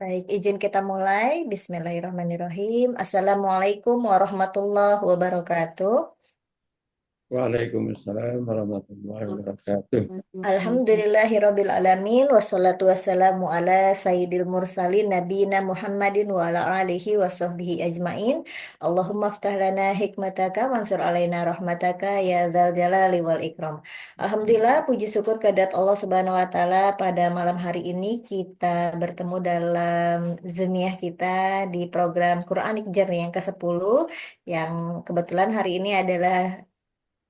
Baik, izin kita mulai. Bismillahirrahmanirrahim. Assalamualaikum warahmatullahi wabarakatuh. Waalaikumsalam warahmatullahi wabarakatuh. Alhamdulillahirabbil alamin wassalatu wassalamu ala sayyidil mursalin nabiyina Muhammadin wa ala alihi wa sahbihi ajmain. Allahumma aftah lana hikmataka wansur alaina rahmataka ya dzal jalali wal ikram. Alhamdulillah puji syukur kehadirat Allah Subhanahu wa taala pada malam hari ini kita bertemu dalam Zoomiyah kita di program Quranic Journey yang ke-10 yang kebetulan hari ini adalah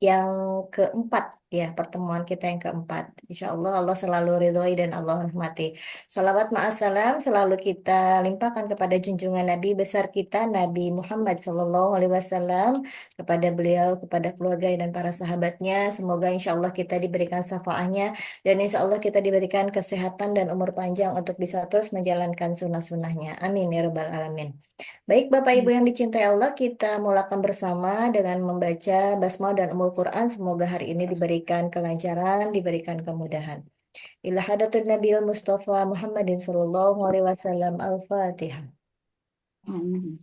yang keempat, ya, pertemuan kita yang keempat. Insya Allah Allah selalu ridhoi dan Allah rahmati. Salawat ma'assalam selalu kita limpahkan kepada junjungan Nabi besar kita Nabi Muhammad Sallallahu Alaihi Wasallam, kepada beliau, kepada keluarga dan para sahabatnya. Semoga insya Allah kita diberikan syafaatnya dan insya Allah kita diberikan kesehatan dan umur panjang untuk bisa terus menjalankan sunnah-sunnahnya. Amin ya rabbal alamin. Baik, Bapak Ibu yang dicintai Allah, kita mulakan bersama dengan membaca basmalah dan Ummul Quran. Semoga hari ini diberikan kelancaran, diberikan kemudahan. Ila hadatun Nabil Mustafa Muhammadin Sallallahu Alaihi Wasallam. Al-Fatihah. Amin.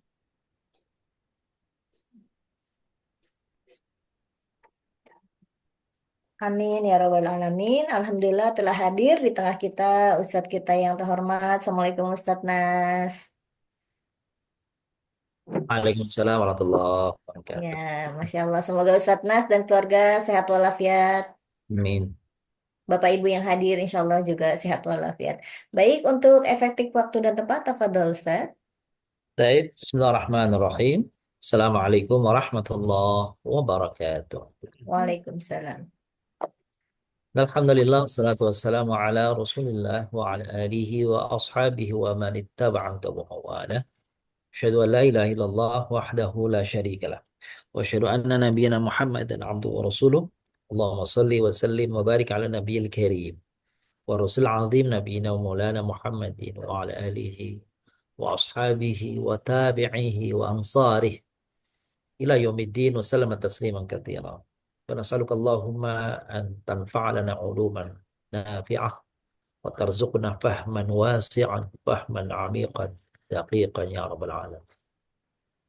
Amin ya Rabbal Alamin. Alhamdulillah telah hadir di tengah kita Ustadz kita yang terhormat. Assalamualaikum Ustadz Nas. Waalaikumsalam warahmatullahi Ya, wabarakatuh. Masya Allah. Semoga Ustadz Nas dan keluarga sehat walafiat. Amin. Bapak Ibu yang hadir insya Allah juga sehat walafiat. Baik, untuk efektif waktu dan tempat, tafadhol Ustaz. Baik, Bismillahirrahmanirrahim. Assalamualaikum warahmatullahi wabarakatuh. Waalaikumsalam. Alhamdulillah, salatu wassalamu ala rasulillah wa ala alihi wa ashabihi wa man ittaba'an tabu'awana. Asyhadu an la ilaha illallah wahdahu la syarika lah. Wa asyhadu anna nabiyyana Muhammadan abduhu wa rasuluh. Allahumma salli wa sallim wa barik ala nabiyil karim. ورسول عظيم نبينا ومولانا محمد وعلى آله وأصحابه وتابعيه وأنصاره إلى يوم الدين وسلم تسليما كثيرا فنسألك اللهم أن تنفع لنا علوما نافعة وترزقنا فهما واسعا فهما عميقا دقيقا يا رب العالمين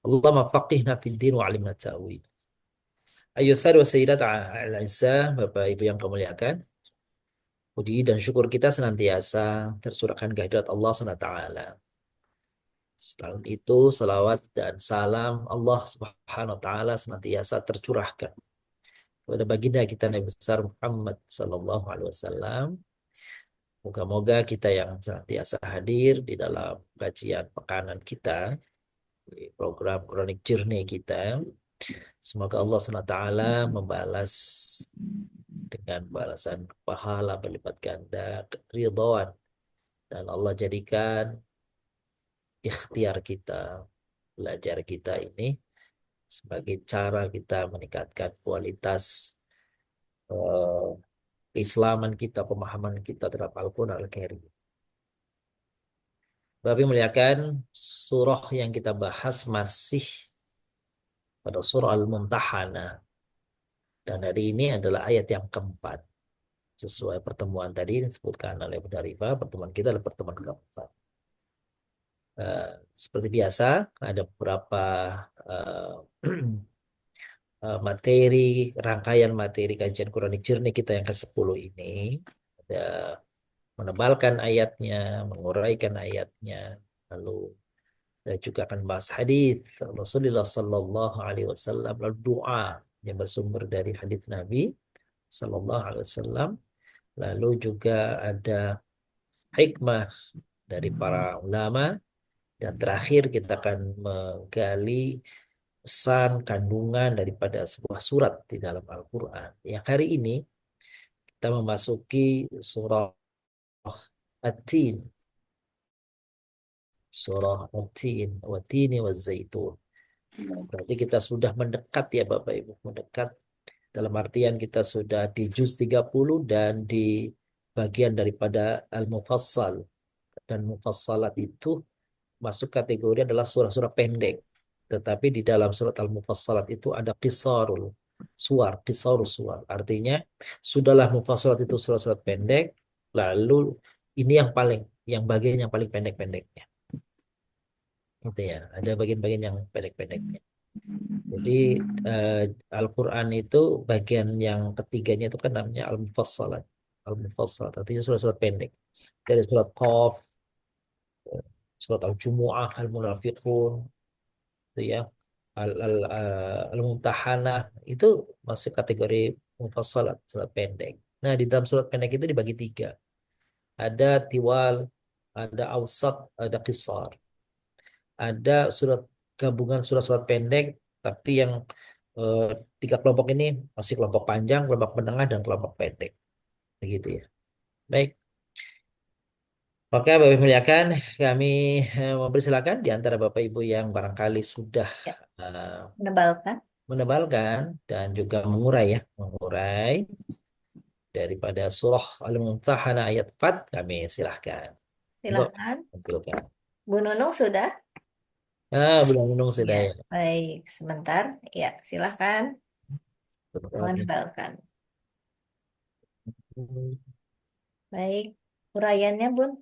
اللهم فقهنا في الدين وعلمنا التأويل أيها السادة والسيدات الأعزاء Bapak Ibu yang kami muliakan. Puji dan syukur kita senantiasa tercurahkan kehadirat Allah SWT. Selain itu, salawat dan salam Allah Subhanahu wa taala senantiasa tercurahkan kepada baginda kita Nabi besar Muhammad sallallahu alaihi wasallam. Moga-moga kita yang senantiasa hadir di dalam kajian pekanan kita di program Chronic Journey kita. Semoga Allah SWT membalas dengan balasan pahala berlipat ganda keridhaan dan Allah jadikan ikhtiar kita, belajar kita ini sebagai cara kita meningkatkan kualitas eh, keislaman kita, pemahaman kita terhadap Al-Quran Al-Karim. Bapak muliakan, surah yang kita bahas masih pada surah Al-Mumtahanah. Dan hari ini adalah ayat yang keempat. Sesuai pertemuan tadi yang disebutkan oleh Bunda Rifa, pertemuan kita adalah pertemuan keempat. Eh, Seperti biasa, ada beberapa eh, materi, rangkaian materi kajian Quranic Journey kita yang ke-10 ini. Ada menebalkan ayatnya, menguraikan ayatnya, lalu kita juga akan bahas hadis Rasulullah Sallallahu Alaihi Wasallam, lalu doa yang bersumber dari hadis Nabi Sallallahu Alaihi Wasallam, lalu juga ada hikmah dari para ulama, dan terakhir kita akan menggali pesan kandungan daripada sebuah surat di dalam Al-Quran. Yang hari ini kita memasuki surah At-Tin. Surah At-Tin. Wat-Tini waz-Zaitun. Berarti kita sudah mendekat ya Bapak Ibu. Mendekat dalam artian kita sudah di juz 30 dan di bagian daripada Al-Mufassal. Dan Mufassalat itu masuk kategori adalah surah-surah pendek. Tetapi di dalam surat Al-Mufassalat itu ada qisarus suar. Artinya, sudahlah Mufassalat itu surat-surat pendek, lalu ini yang bagian yang paling pendek-pendeknya. Gitu ya. Ada bagian-bagian yang pendek-pendeknya. Jadi eh, Al-Quran itu bagian yang ketiganya itu kan namanya Al-Mufassalat. Al-Mufassalat artinya surat-surat pendek. Dari surat Qaf, surat Al-Jumu'ah, Al-Munafiqun, itu ya. Al-Mumtahanah itu masih kategori Mufassalat, surat pendek. Nah, di dalam surat pendek itu dibagi tiga. Ada Tiwal, ada Awsat, ada Qisar. Ada surat gabungan surat-surat pendek, tapi yang eh, tiga kelompok ini masih kelompok panjang, kelompok menengah, dan kelompok pendek. Begitu ya. Baik, maka Bapak Ibu muliakan, kami mempersilakan di antara Bapak Ibu yang barangkali sudah Ya, eh, menebalkan. menebalkan dan juga mengurai ya, mengurai daripada surah Al-Mumtahanah ayat 4, kami silahkan. Enggak, Silahkan. tampilkan. Bu Nunung sudah? Belum minum sudah Ya, ya. baik. Sebentar. Ya, silahkan menebalkan. Baik. Uraiannya, Bun.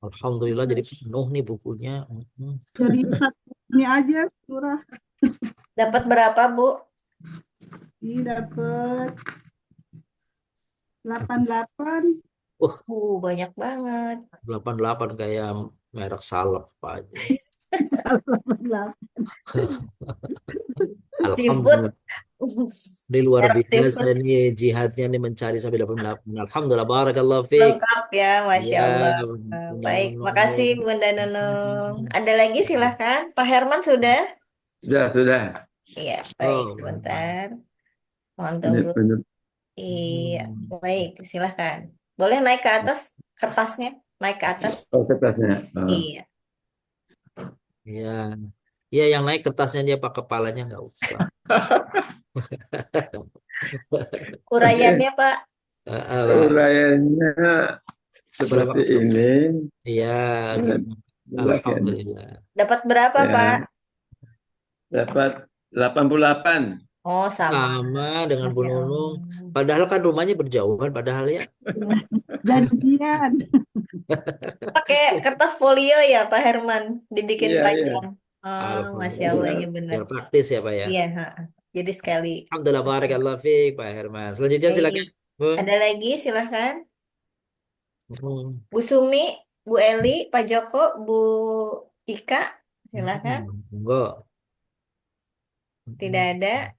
Alhamdulillah jadi penuh nih bukunya. Dari satu ini aja surah Dapat berapa, Bu? ini dapat 88. Wah, Banyak banget. 88 kayak merek salep aja. 88. Seafood. Alhamdulillah. Ini luar Merek biasa seafood nih jihadnya nih mencari sampai 88. Alhamdulillah, barakallah fiik. lengkap ya, Masya Ya, Allah. punya Baik, makasih Nunung. Bunda Nunung. Ada lagi silahkan. Pak Herman sudah? Sudah. Iya, baik. Oh, Sebentar. Mohon tunggu. Benar. Iya, baik. Silahkan. Boleh naik ke atas kertasnya? Naik ke atas. Oh, kertasnya. Iya. iya. Iya, yang naik kertasnya dia pak kepalanya nggak usah. Uraiannya, Pak. Pak. Uraiannya Berapa seperti waktu? ini. Iya, Eh, gimana? Silakan. Alhamdulillah. Dapat berapa, Pak? Ya, dapat 88. Oh, sama. Sama dengan Bu Masya Nunung. Allah. Padahal kan rumahnya berjauhan, padahal ya. Janjian. Pakai kertas folio ya, Pak Herman. Dibikin Iya. panjang. Oh, Masya Allah, Alhamdulillah. iya benar. Biar praktis ya, Pak ya. Iya, ha. Jadi sekali. Alhamdulillah, barakallahu fiik, Pak Herman. Selanjutnya Baik. silakan, Bun. Ada lagi, silahkan. Hmm. Bu Sumi, Bu Eli, Pak Joko, Bu Ika, silahkan. Monggo. Tidak ada.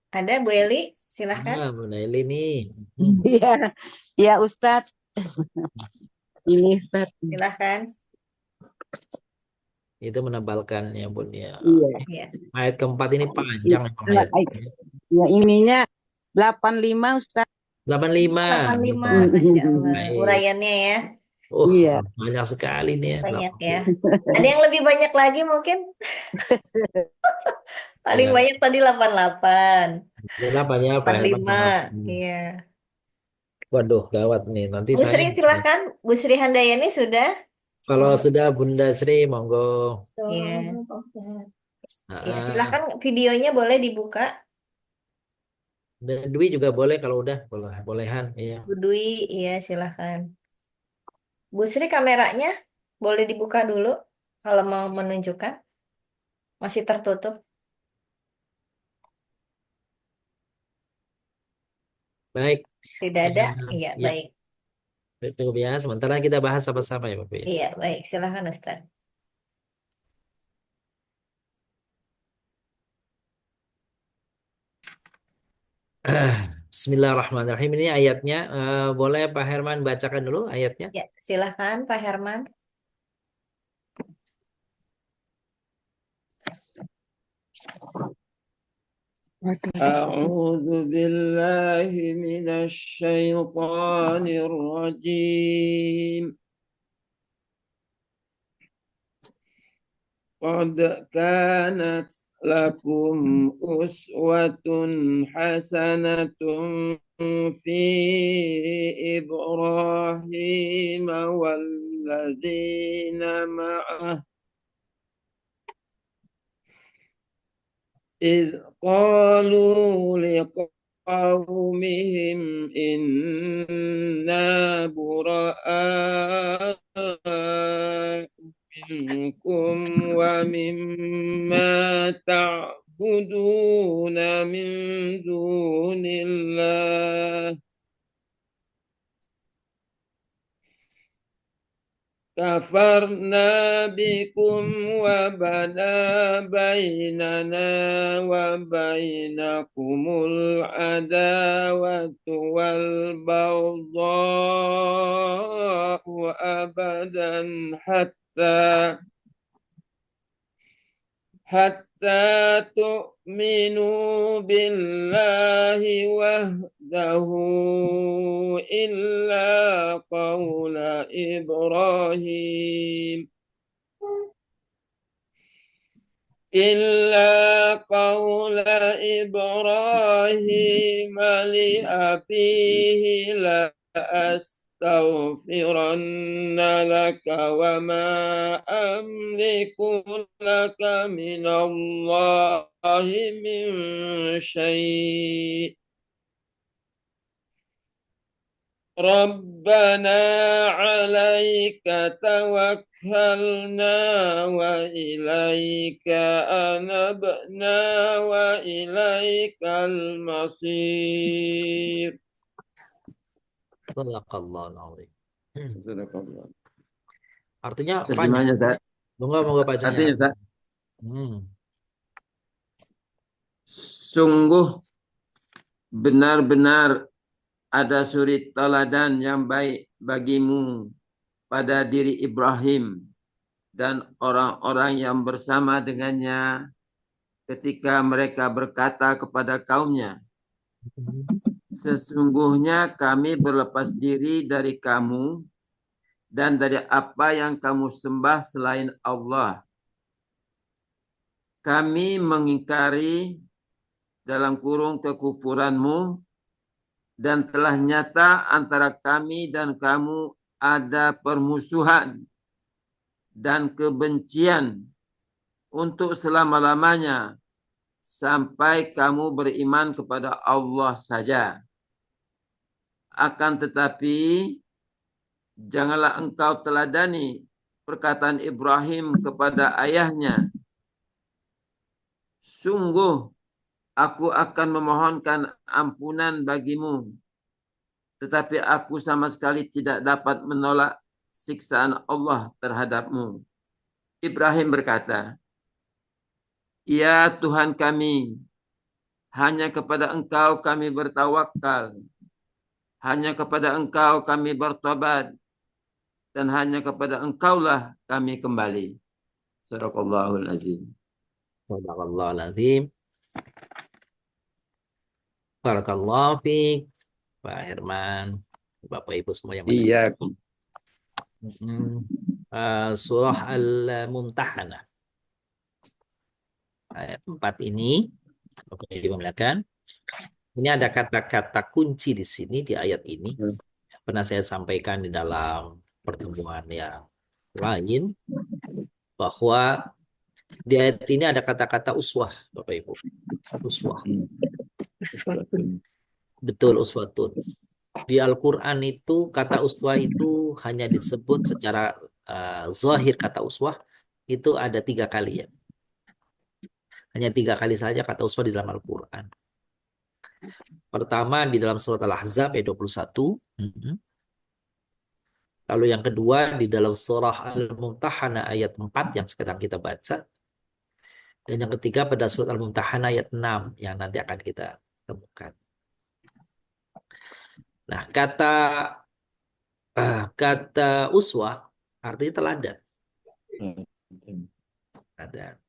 Ada Bu Eli, silahkan. Bu Naili nih. Hmm. Iya, ya Ustadz. Ini Ustadz. Silahkan. Itu menebalkannya, Bun ya. Iya. Iya. Ayat keempat ini panjang emang ayatnya. Ya ininya 85 Ustadz. 85. 85, Masya Allah. Baik. Uraiannya ya, Iya. Banyak sekali nih ya. banyak ya. 85. Ada yang lebih banyak lagi mungkin? Paling Ya, banyak tadi 88. berapa ya Pak Herman? 85. Iya. Waduh, gawat nih. Nanti Bu saya Sri silahkan. Bu Sri Handayani sudah? kalau sudah Bunda Sri, monggo. Iya. Iya, Ah, silahkan videonya boleh dibuka. dan Dwi juga boleh kalau udah, boleh, bolehan. Iya. Bu Dwi, iya silahkan. Bu Sri kameranya boleh dibuka dulu kalau mau menunjukkan. Masih tertutup. Baik. Tidak ada? Iya, Ya, baik. cukup ya. Sementara kita bahas sama-sama ya, Bapak. Iya, baik. Silahkan Ustaz. Bismillahirrahmanirrahim. Ini ayatnya. Boleh Pak Herman bacakan dulu ayatnya? Ya, silahkan Pak Herman. أعوذ بالله من الشيطان الرجيم. قد كانت لكم أسوة حسنة في إبراهيم والذين معه إذ قالوا قومهم إنا براء منكم ومما تعبدون من دون الله كفرنا بكم وبدا بيننا وبينكم العداوة والبغضاء أبدا حتى تؤمنوا بالله وحده إلا قول إبراهيم لأبيه لأستغفرن لك وما أملك لك من الله من شيء ربنا عليك توكلنا وإليك أنبنا وإليك المصير. Sadaqallahul azim. Sadaqallah. Artinya panjang. Terjemahnya, Ustaz. Moga bacanya. Artinya, Ustaz. Sungguh benar-benar ada suri teladan yang baik bagimu pada diri Ibrahim dan orang-orang yang bersama dengannya ketika mereka berkata kepada kaumnya, sesungguhnya kami berlepas diri dari kamu dan dari apa yang kamu sembah selain Allah. Kami mengingkari dalam kurung kekufuranmu dan telah nyata antara kami dan kamu ada permusuhan dan kebencian untuk selama-lamanya sampai kamu beriman kepada Allah saja. Akan tetapi janganlah engkau teladani perkataan Ibrahim kepada ayahnya. Sungguh aku akan memohonkan ampunan bagimu, tetapi aku sama sekali tidak dapat menolak siksaan Allah terhadapmu. Ibrahim berkata, ya Tuhan kami, hanya kepada Engkau kami bertawakal, hanya kepada Engkau kami bertobat, dan hanya kepada Engkaulah kami kembali. Sadaqallahul azim. Sadaqallahul azim. Barakallahu fiik, Pak Herman, Bapak Ibu semua yang Iya. Surah Al-Mumtahanah. Ayat 4 ini, Bapak Ibu melihatkan, ini ada kata-kata kunci di sini, di ayat ini. Pernah saya sampaikan di dalam pertemuan yang lain, bahwa di ayat ini ada kata-kata uswah, Bapak Ibu. Uswah. Betul, uswatun. Di Al-Quran itu kata uswah itu hanya disebut secara zahir, kata uswah itu ada 3 kali ya. Hanya 3 kali saja kata uswah di dalam Al-Quran. Pertama di dalam surat Al-Ahzab ayat 21. Lalu yang kedua di dalam surah Al-Mumtahanah ayat 4 yang sekarang kita baca. Dan yang ketiga pada surat Al-Mumtahanah ayat 6 yang nanti akan kita temukan. Nah, kata uswah artinya teladan. Ada.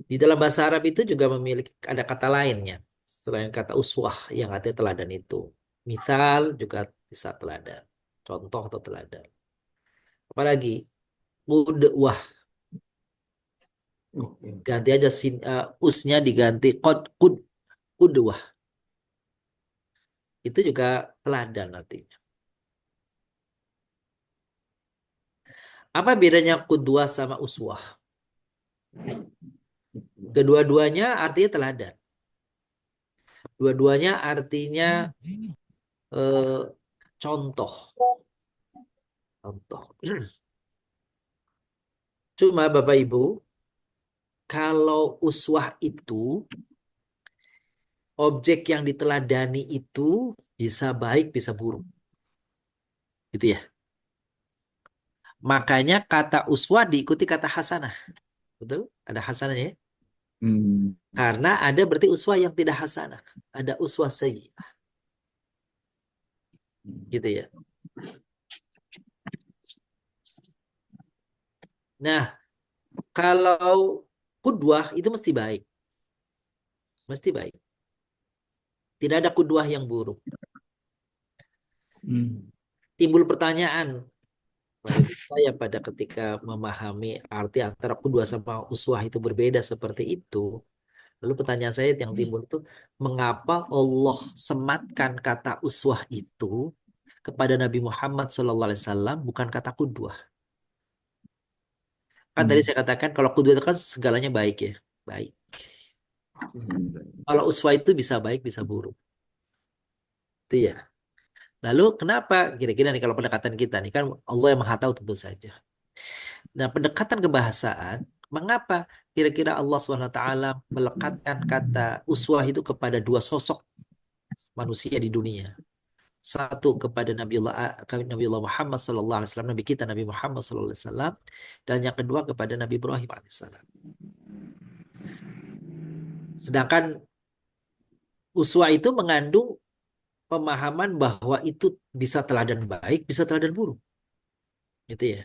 Di dalam bahasa Arab itu juga memiliki ada kata lainnya selain kata uswah yang artinya teladan itu. Misal juga bisa teladan. Contoh atau teladan. Apalagi qudwah. Ganti aja usnya diganti qudwah. Itu juga teladan artinya. Apa bedanya qudwah sama uswah? Kedua-duanya artinya teladan. Dua-duanya artinya eh, contoh. Contoh. Cuma Bapak Ibu, kalau uswah itu, objek yang diteladani itu bisa baik, bisa buruk. Gitu ya. Makanya kata uswah diikuti kata hasanah. Betul? Ada hasanahnya ya? Hmm. Karena ada berarti uswah yang tidak hasanah. Ada uswah sayyi'ah. Gitu ya. Nah, kalau kudwah itu mesti baik. Mesti baik. Tidak ada kudwah yang buruk. Hmm. Timbul pertanyaan pada diri saya pada ketika memahami arti antara kudwah sama uswah itu berbeda seperti itu. Lalu pertanyaan saya yang timbul itu, mengapa Allah sematkan kata uswah itu kepada Nabi Muhammad SAW bukan kata kudwah? Kan tadi Hmm. saya katakan kalau kudwah itu kan segalanya baik ya. Baik. Kalau uswah itu bisa baik, bisa buruk. Itu ya. Lalu kenapa kira-kira nih kalau pendekatan kita nih kan Allah yang Maha Tahu tentu saja. Nah, pendekatan kebahasaan, mengapa kira-kira Allah SWT melekatkan kata uswah itu kepada dua sosok manusia di dunia? Satu kepada Nabiullah Muhammad SAW, Nabi kita Nabi Muhammad SAW, dan yang kedua kepada Nabi Ibrahim alaihissalam. Sedangkan uswah itu mengandung pemahaman bahwa itu bisa teladan baik, bisa teladan buruk. Gitu ya.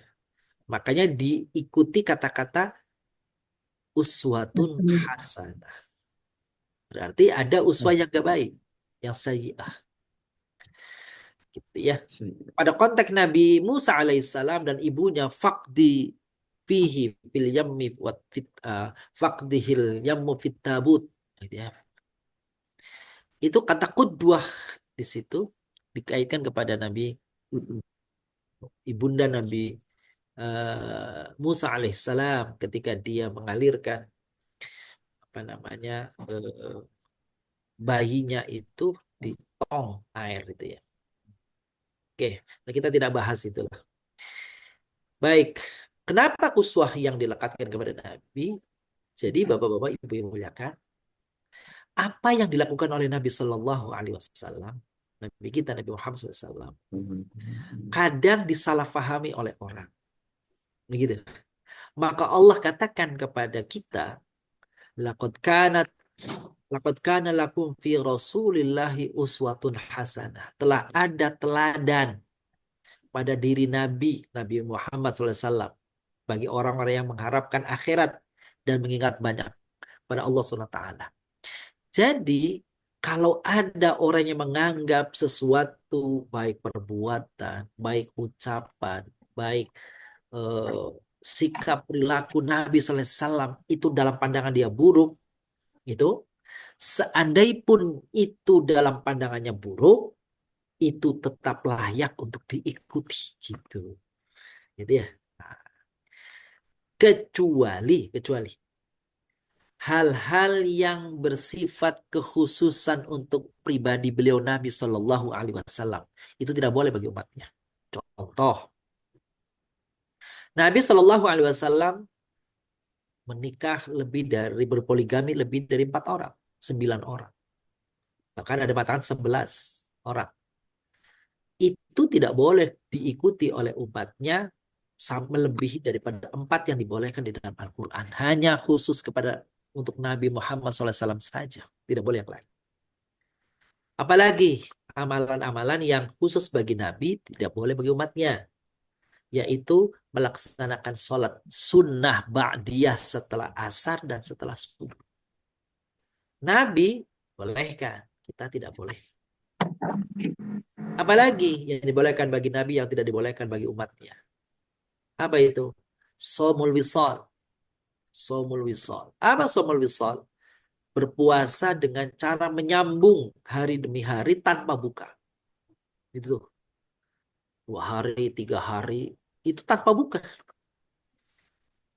Makanya diikuti kata-kata uswatun hasanah. Berarti ada uswah yang gak baik, yang sayyi'ah. Gitu ya. Pada konteks Nabi Musa alaihissalam dan ibunya Fakdi fihi fil yammi wat fit Fakdihil yammu fit tabut. Gitu ya. Itu kata qudwah di situ dikaitkan kepada Nabi ibunda Nabi Musa alaihissalam ketika dia mengalirkan apa namanya bayinya itu di tong air itu ya. Oke, nah kita tidak bahas itu. Baik, kenapa uswah yang dilekatkan kepada Nabi? Jadi bapak-bapak, ibu yang muliakan, apa yang dilakukan oleh Nabi Shallallahu Alaihi Wasallam, Nabi kita Nabi Muhammad SAW, kadang disalahfahami oleh orang, begitu. Maka Allah katakan kepada kita, laqad kanat laqad kana lakum fi Rasulillahi uswatun hasanah. Telah ada teladan pada diri Nabi Muhammad SAW bagi orang-orang yang mengharapkan akhirat dan mengingat banyak pada Allah SWT. Jadi kalau ada orang yang menganggap sesuatu baik perbuatan, baik ucapan, baik eh, sikap perilaku Nabi SAW itu dalam pandangan dia buruk, itu seandainya pun itu dalam pandangannya buruk, itu tetap layak untuk diikuti gitu. Gitu ya. Nah, kecuali hal-hal yang bersifat kekhususan untuk pribadi beliau Nabi Shallallahu Alaihi Wasallam itu tidak boleh bagi umatnya. Contoh, Nabi Shallallahu Alaihi Wasallam menikah lebih dari berpoligami lebih dari 4 orang, 9 orang, bahkan ada mengatakan 11 orang. Itu tidak boleh diikuti oleh umatnya sampai melebihi daripada 4 yang dibolehkan di dalam Al-Quran. Hanya khusus kepada untuk Nabi Muhammad SAW saja. Tidak boleh yang lain. Apalagi amalan-amalan yang khusus bagi Nabi tidak boleh bagi umatnya. Yaitu melaksanakan sholat sunnah ba'diyah setelah asar dan setelah subuh. Nabi bolehkan, kita tidak boleh. Apalagi yang dibolehkan bagi Nabi yang tidak dibolehkan bagi umatnya. Apa itu? Somul wisal. Somul wisal. Apa somul wisal? Berpuasa dengan cara menyambung hari demi hari tanpa buka. Itu tuh. 2 hari, 3 hari. Itu tanpa buka.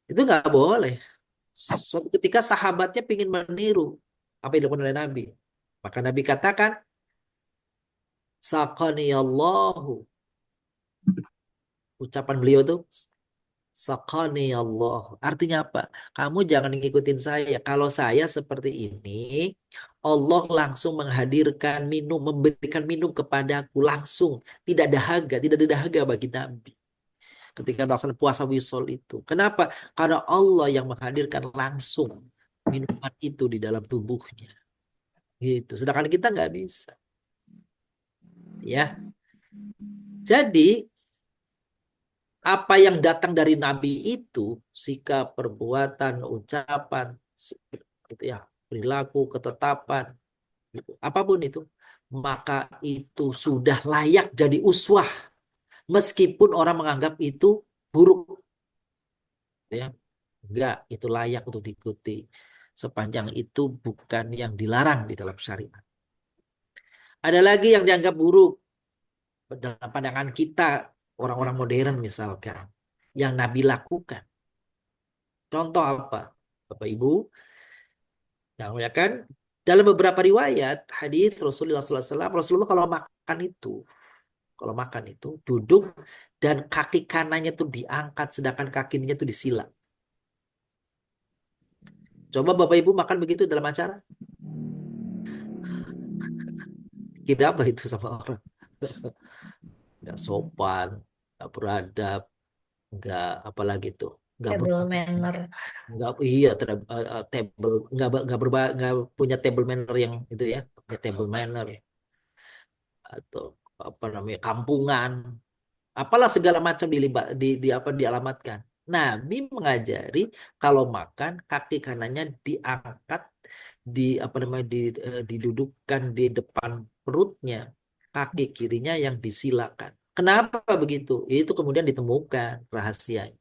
Itu nggak boleh. Suatu ketika sahabatnya ingin meniru apa yang dilakukan oleh Nabi. Maka Nabi katakan, Saqaniyallahu. Ucapan beliau tuh, Saqaniyallah. Artinya apa? Kamu jangan ngikutin saya. Kalau saya seperti ini, Allah langsung menghadirkan minum, memberikan minum kepadaku langsung. Tidak dahaga, tidak ada dahaga bagi Nabi. Ketika melaksanakan puasa wisol itu. Kenapa? Karena Allah yang menghadirkan langsung minuman itu di dalam tubuhnya. Gitu. Sedangkan kita nggak bisa. Ya. Jadi apa yang datang dari Nabi itu, sikap, perbuatan, ucapan, gitu ya, perilaku, ketetapan, gitu. Apapun itu, maka itu sudah layak jadi uswah, meskipun orang menganggap itu buruk, ya, enggak, itu layak untuk diikuti, sepanjang itu bukan yang dilarang di dalam syariat. Ada lagi yang dianggap buruk dalam pandangan kita, orang-orang modern misalkan, yang Nabi lakukan. Contoh apa, Bapak Ibu? Yang ya kan, dalam beberapa riwayat hadis Rasulullah SAW, Rasulullah kalau makan itu duduk dan kaki kanannya itu diangkat, sedangkan kakinya itu disila. Coba Bapak Ibu makan begitu dalam acara, kira apa itu sama orang? Nggak sopan, nggak beradab, nggak apalagi tuh, nggak ber, Table manner. nggak iya table nggak punya table manner yang itu ya, punya table manner atau apa namanya kampungan, apalah segala macam di apa dialamatkan. Nabi mengajari kalau makan kaki kanannya diangkat, di apa namanya didudukkan di depan perutnya, kaki kirinya yang disilakan. Kenapa begitu? Itu kemudian ditemukan rahasianya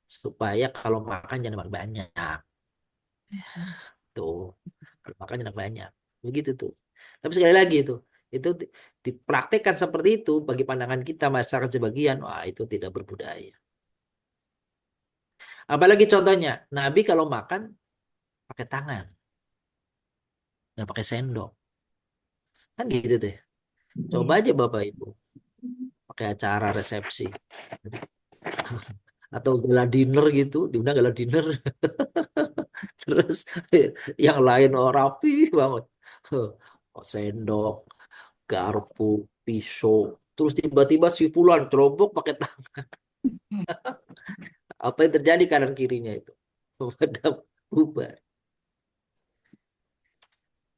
supaya kalau makan jangan banyak. Tuh, kalau makan jangan banyak. Begitu tuh. Tapi sekali lagi itu dipraktekkan seperti itu bagi pandangan kita masyarakat sebagian, wah itu tidak berbudaya. Apalagi contohnya, Nabi kalau makan pakai tangan, nggak pakai sendok. Kan gitu deh. Coba aja Bapak Ibu pakai acara resepsi atau gala dinner gitu, diundang gala dinner. Terus yang lain rapi banget. Sendok, garpu, pisau. Terus tiba-tiba si Fulan cerobok pakai tangan. Apa yang terjadi kanan kirinya itu? Pada bubar.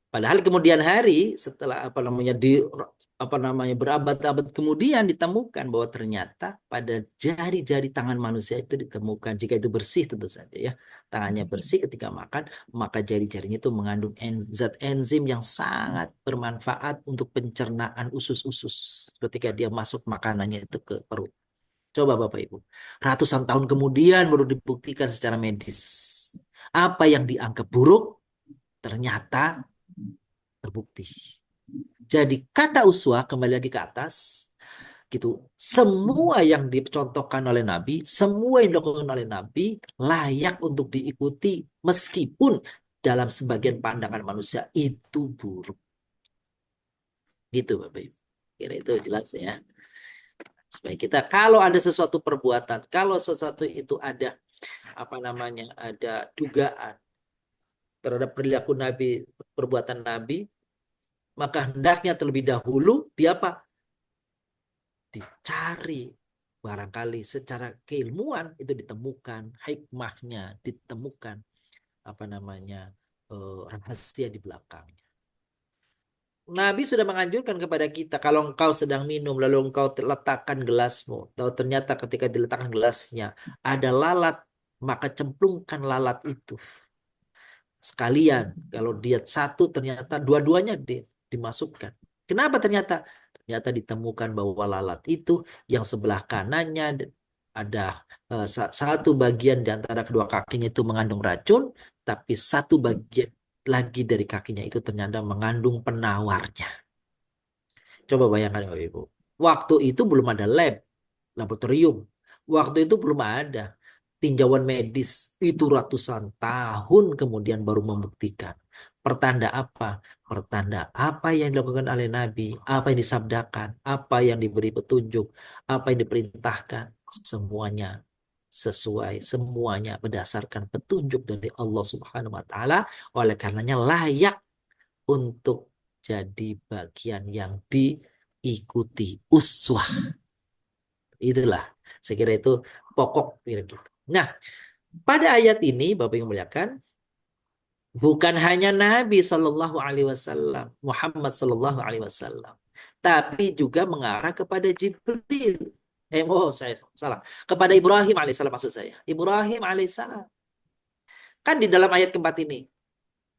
Padahal kemudian hari setelah apa namanya berabad-abad kemudian ditemukan bahwa ternyata pada jari-jari tangan manusia itu ditemukan, jika itu bersih tentu saja ya, tangannya bersih ketika makan, maka jari-jarinya itu mengandung zat enzim yang sangat bermanfaat untuk pencernaan usus-usus ketika dia masuk makanannya itu ke perut. Coba Bapak Ibu, ratusan tahun kemudian baru dibuktikan secara medis. Apa yang dianggap buruk ternyata terbukti. Jadi kata uswah kembali lagi ke atas, gitu. Semua yang dicontohkan oleh Nabi, semua yang dilakukan oleh Nabi layak untuk diikuti meskipun dalam sebagian pandangan manusia itu buruk. Gitu Bapak Ibu. Kira itu jelas ya. Supaya kita kalau ada sesuatu perbuatan, kalau sesuatu itu ada apa namanya, ada dugaan terhadap perilaku Nabi, perbuatan Nabi, maka hendaknya terlebih dahulu dia apa? Dicari, barangkali secara keilmuan itu ditemukan hikmahnya, ditemukan apa namanya rahasia di belakangnya. Nabi sudah menganjurkan kepada kita, kalau engkau sedang minum lalu engkau letakkan gelasmu, tahu ternyata ketika diletakkan gelasnya ada lalat, maka cemplungkan lalat itu sekalian. Kalau dia satu ternyata dua-duanya dimasukkan. Kenapa ternyata? Ternyata ditemukan bahwa lalat itu yang sebelah kanannya ada satu bagian di antara kedua kakinya itu mengandung racun, tapi satu bagian lagi dari kakinya itu ternyata mengandung penawarnya. Coba bayangkan Bapak Ibu. Waktu itu belum ada laboratorium. Waktu itu belum ada tinjauan medis. Itu ratusan tahun kemudian baru membuktikan. Pertanda apa? Pertanda apa yang dilakukan oleh Nabi, apa yang disabdakan, apa yang diberi petunjuk, apa yang diperintahkan, semuanya sesuai, semuanya berdasarkan petunjuk dari Allah Subhanahu wa taala. Oleh karenanya layak untuk jadi bagian yang diikuti, uswah. Itulah, saya kira itu pokok gitu. Nah, pada ayat ini Bapak yang muliakan, bukan hanya Nabi Shallallahu Alaihi Wasallam, Muhammad Shallallahu Alaihi Wasallam, tapi juga mengarah kepada Jibril. Saya salah. Kepada Ibrahim alaihissalam maksud saya. Ibrahim alaihissalam. Kan di dalam ayat keempat ini,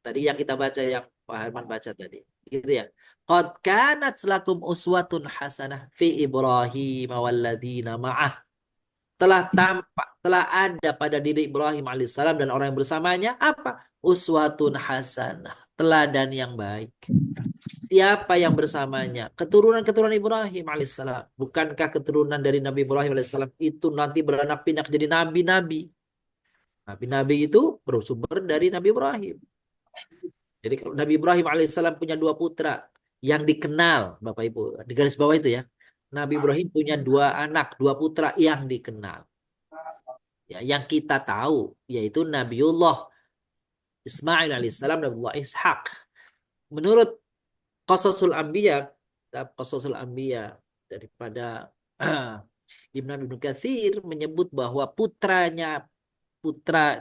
tadi yang kita baca, yang Pak Herman baca tadi, gitu ya. Qad kanat lakum uswatun hasanah fi Ibrahim walladzina ma'ah. Telah tampak, telah ada pada diri Ibrahim alaihissalam dan orang yang bersamanya apa? Uswatun hasanah, teladan yang baik. Siapa yang bersamanya? Keturunan-keturunan Ibrahim alaihissalam. Bukankah keturunan dari Nabi Ibrahim alaihissalam itu nanti beranak pinak jadi nabi-nabi? Nabi-nabi itu bersumber dari Nabi Ibrahim. Jadi kalau Nabi Ibrahim alaihissalam punya dua putra yang dikenal, Bapak Ibu, di garis bawah itu ya. Nabi Ibrahim punya dua anak, dua putra yang dikenal. Ya, yang kita tahu yaitu Nabiullah Ismail alaihissalam dan Nabiullah Ishak. Menurut Qasasul Anbiya, Qasasul Anbiya daripada Ibnu Katsir menyebut bahwa putra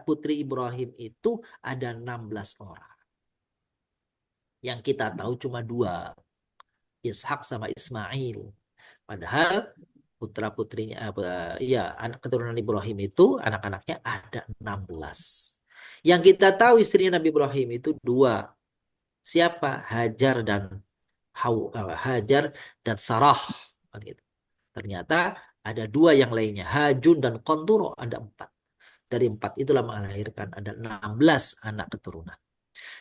putri Ibrahim itu ada 16 orang. Yang kita tahu cuma dua, Ishak sama Ismail. Padahal putra-putrinya ya anak keturunan Ibrahim itu anak-anaknya ada 16. Yang kita tahu istrinya Nabi Ibrahim itu dua. Siapa? Hajar dan Sarah. Gitu. Ternyata ada dua yang lainnya, Hajun dan Konturo, ada 4. Dari 4 itulah melahirkan ada 16 anak keturunan.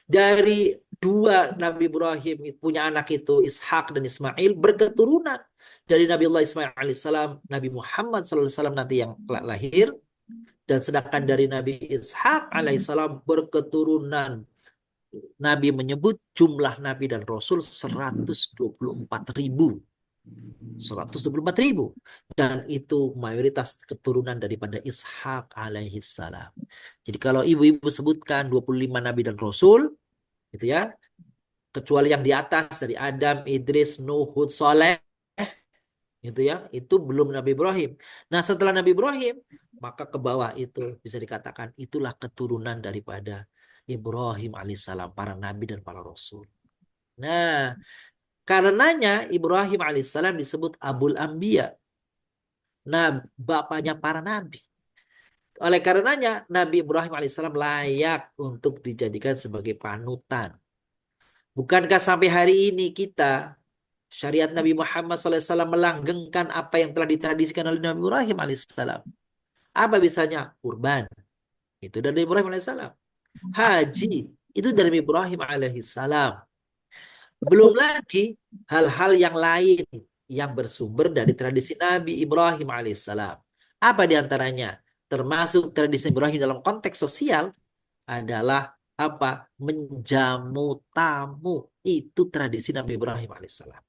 Dari dua Nabi Ibrahim punya anak itu Ishak dan Ismail berketurunan dari Nabi Allah Ismail alaihissalam, Nabi Muhammad SAW nanti yang lahir, dan sedangkan dari Nabi Ishak alaihissalam berketurunan, Nabi menyebut jumlah Nabi dan Rasul 124.000. 124.000. Dan itu mayoritas keturunan daripada Ishak alaihissalam. Jadi kalau ibu-ibu sebutkan 25 Nabi dan Rasul, gitu ya, kecuali yang di atas dari Adam, Idris, Nuh, Hud, Saleh, gitu ya, itu belum Nabi Ibrahim. Nah, setelah Nabi Ibrahim, maka ke bawah itu bisa dikatakan itulah keturunan daripada Ibrahim alaihissalam, para nabi dan para rasul. Nah, karenanya Ibrahim alaihissalam disebut Abul Anbiya. Nah, bapaknya para nabi. Oleh karenanya Nabi Ibrahim alaihissalam layak untuk dijadikan sebagai panutan. Bukankah sampai hari ini kita syariat Nabi Muhammad SAW melanggengkan apa yang telah ditradisikan oleh Nabi Ibrahim alaihissalam? Apa misalnya? Kurban. Itu dari Ibrahim alaihissalam. Haji. Itu dari Ibrahim alaihissalam. Belum lagi hal-hal yang lain yang bersumber dari tradisi Nabi Ibrahim alaihissalam. Apa diantaranya? Termasuk tradisi Ibrahim dalam konteks sosial adalah apa? Menjamu tamu. Itu tradisi Nabi Ibrahim alaihissalam.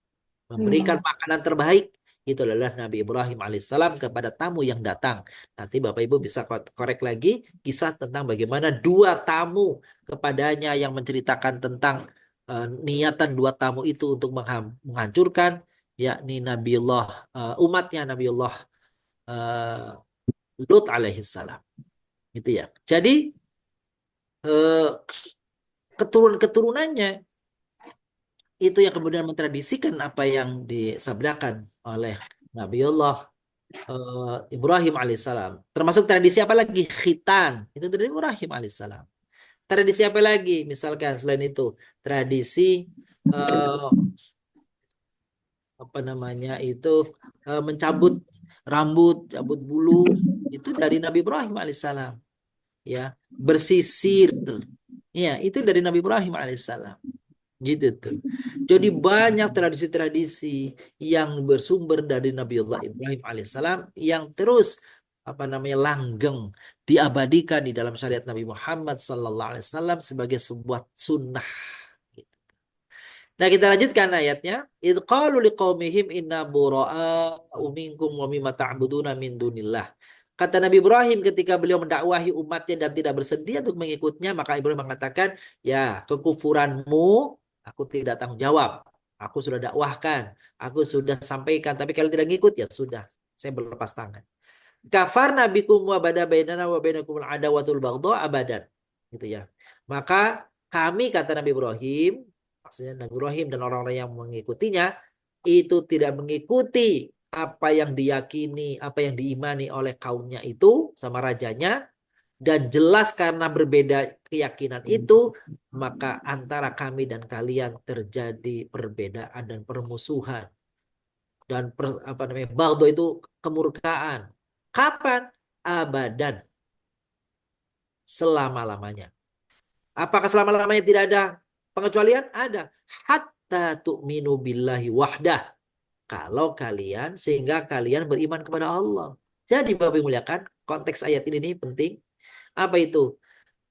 Memberikan makanan terbaik itu adalah Nabi Ibrahim alaihissalam kepada tamu yang datang. Nanti Bapak Ibu bisa korek lagi kisah tentang bagaimana dua tamu kepadanya yang menceritakan tentang niatan dua tamu itu untuk menghancurkan yakni Nabiullah umatnya Nabiullah Lut alaihissalam. Gitu ya. Jadi keturunan-keturunannya itu yang kemudian mentradisikan apa yang disabdakan oleh Nabiullah Ibrahim alaihissalam. Termasuk tradisi apa lagi? Khitan. Itu dari Ibrahim alaihissalam. Tradisi apa lagi? Misalkan selain itu, tradisi apa namanya itu mencabut rambut, cabut bulu itu dari Nabi Ibrahim alaihissalam. Ya, bersisir. Ya, itu dari Nabi Ibrahim alaihissalam. Gitu tuh. Jadi banyak tradisi-tradisi yang bersumber dari Nabiullah Ibrahim alaihissalam yang terus apa namanya langgeng diabadikan di dalam syariat Nabi Muhammad sallallahu alaihi wasallam sebagai sebuah sunnah. Nah, kita lanjutkan ayatnya. Idh qalu liqaumihim inna bura'a'u minkum wa mimma ta'buduna min dunillah. Kata Nabi Ibrahim ketika beliau mendakwahi umatnya dan tidak bersedia untuk mengikutnya, maka Ibrahim mengatakan, ya kekufuranmu aku tidak tanggung jawab. Aku sudah dakwahkan, aku sudah sampaikan, tapi kalau tidak ngikut ya sudah, saya berlepas tangan. Kafarna bikum wa bada bainana wa bainakumul adawatul baghdha abadan. Gitu ya. Maka kami kata Nabi Ibrahim, maksudnya Nabi Ibrahim dan orang-orang yang mengikutinya itu tidak mengikuti apa yang diyakini, apa yang diimani oleh kaumnya itu sama rajanya, dan jelas karena berbeda keyakinan itu, maka antara kami dan kalian terjadi perbedaan dan permusuhan dan apa namanya bagdo itu kemurkaan. Kapan? Abadan, selama-lamanya. Apakah selama-lamanya tidak ada pengecualian? Ada. Hatta tu'minu billahi wahdah. Kalau kalian, sehingga kalian beriman kepada Allah. Jadi Bapak Ibu muliakan, konteks ayat ini penting. Apa itu?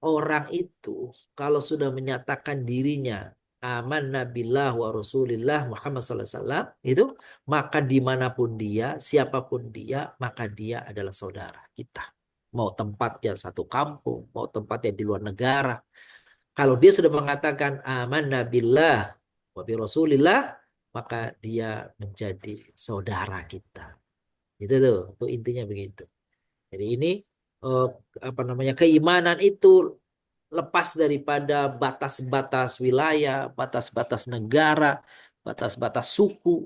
Orang itu kalau sudah menyatakan dirinya aman nabilah wa rasulillah Muhammad SAW itu, maka dimanapun dia, siapapun dia, maka dia adalah saudara kita. Mau tempatnya satu kampung, mau tempatnya di luar negara. Kalau dia sudah mengatakan aman nabilah wa bi rasulillah, maka dia menjadi saudara kita. Itu tuh, itu intinya begitu. Jadi ini eh, apa namanya keimanan itu lepas daripada batas-batas wilayah, batas-batas negara, batas-batas suku.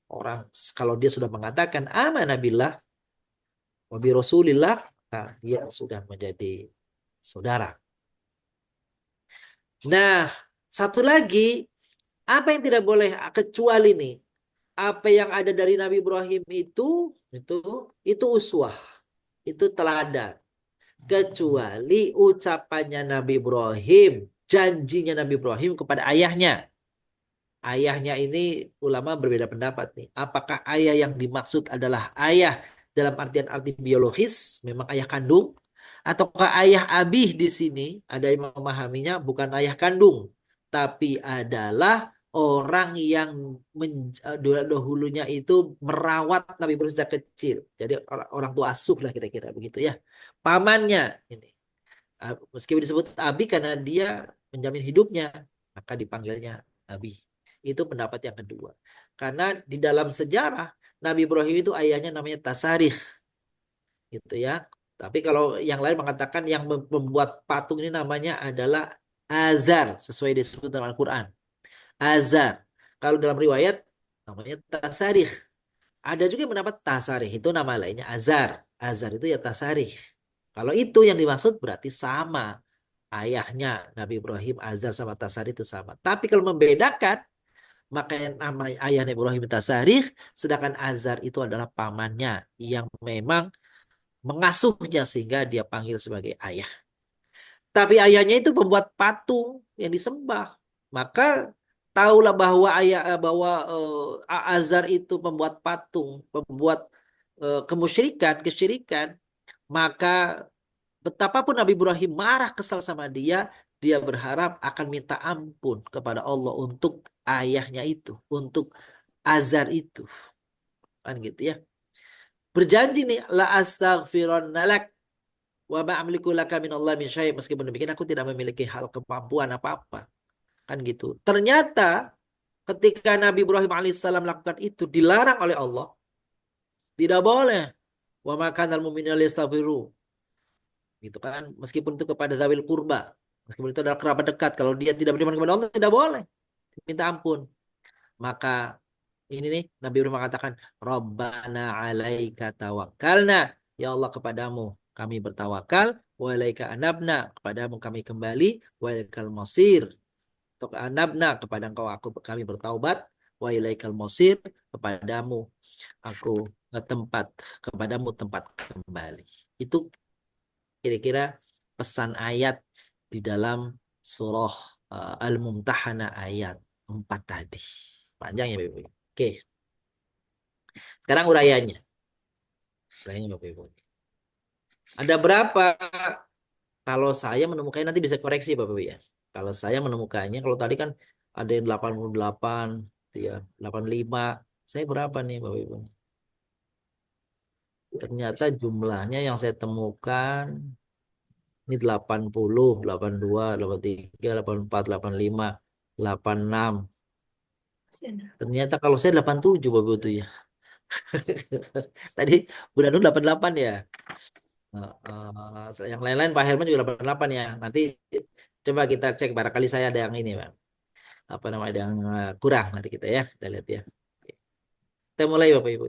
Orang kalau dia sudah mengatakan amanah billah wa bi rasulillah, nah, dia sudah menjadi saudara. Nah, satu lagi, apa yang tidak boleh kecuali nih, apa yang ada dari Nabi Ibrahim itu itu uswah, itu teladan. Kecuali ucapannya Nabi Ibrahim, janjinya Nabi Ibrahim kepada ayahnya. Ayahnya ini ulama berbeda pendapat nih. Apakah ayah yang dimaksud adalah ayah dalam arti biologis, memang ayah kandung, ataukah ayah abih di sini ada yang memahaminya bukan ayah kandung, tapi adalah orang yang dahulunya itu merawat Nabi Ibrahim sejak kecil. Jadi orang tua asuh lah kira-kira begitu ya. Pamannya ini. Meskipun disebut abi karena dia menjamin hidupnya, maka dipanggilnya abi. Itu pendapat yang kedua. Karena di dalam sejarah Nabi Ibrahim itu ayahnya namanya Tasarikh, gitu ya. Tapi kalau yang lain mengatakan yang membuat patung ini namanya adalah Azar, sesuai disebut dalam Al-Quran. Azar. Kalau dalam riwayat namanya Tasarikh. Ada juga yang mendapat Tasarikh, itu nama lainnya Azar. Azar itu ya Tasarikh. Kalau itu yang dimaksud berarti sama. Ayahnya Nabi Ibrahim, Azar sama Tasarikh itu sama. Tapi kalau membedakan, maka yang nama ayah Nabi Ibrahim Tasarikh, sedangkan Azar itu adalah pamannya yang memang mengasuhnya sehingga dia panggil sebagai ayah. Tapi ayahnya itu membuat patung yang disembah. Maka tahulah bahwa Azar itu membuat patung, membuat kemusyrikan, kesyirikan, maka betapapun Nabi Ibrahim marah kesal sama dia, dia berharap akan minta ampun kepada Allah untuk ayahnya itu, untuk Azar itu. Kan gitu ya. Berjanji nih, la astaghfironna lak wa ma amliku laka Allah min syai'. Meskipun demikian aku tidak memiliki hal kemampuan apa-apa. Kan gitu. Ternyata ketika Nabi Ibrahim alaihissalam melakukan itu dilarang oleh Allah. Tidak boleh. Wa ma kanal mu'minina liyastaghfiru. Gitu kan. Meskipun itu kepada zawil kurba. Meskipun itu adalah kerabat dekat. Kalau dia tidak beriman kepada Allah, tidak boleh. Minta ampun. Maka ini nih Nabi Ibrahim mengatakan Rabbana alaika tawakkalna, ya Allah kepadamu kami bertawakal, wa ilaika anabna, kepadamu kami kembali, wa ilaikal masir, untuk anabna kepada engkau kami bertaubat, wa ilaikal masir, kepadamu aku tempat, kepadamu tempat kembali. Itu kira-kira pesan ayat di dalam surah Al-Mumtahanah ayat 4 tadi. Panjang ya, Bapak Ibu. Oke, sekarang urayanya. Urayanya Bapak Ibu. Ada berapa? Kalau saya menemukannya nanti bisa koreksi Bapak Ibu ya. Kalau saya menemukannya, kalau tadi kan ada yang 88, gitu ya, 85. Saya berapa nih Bapak Ibu? Ternyata jumlahnya yang saya temukan ini 80, 82, 83, 84, 85, 86. Ternyata kalau saya 87 Bapak Ibu tuh ya. Tadi Bu Danu 88 ya. Yang lain-lain Pak Herman juga 88 ya. Nanti coba kita cek barangkali saya ada yang ini, Pak. Apa namanya ada yang kurang nanti kita lihat ya. Oke. Kita mulai Bapak Ibu.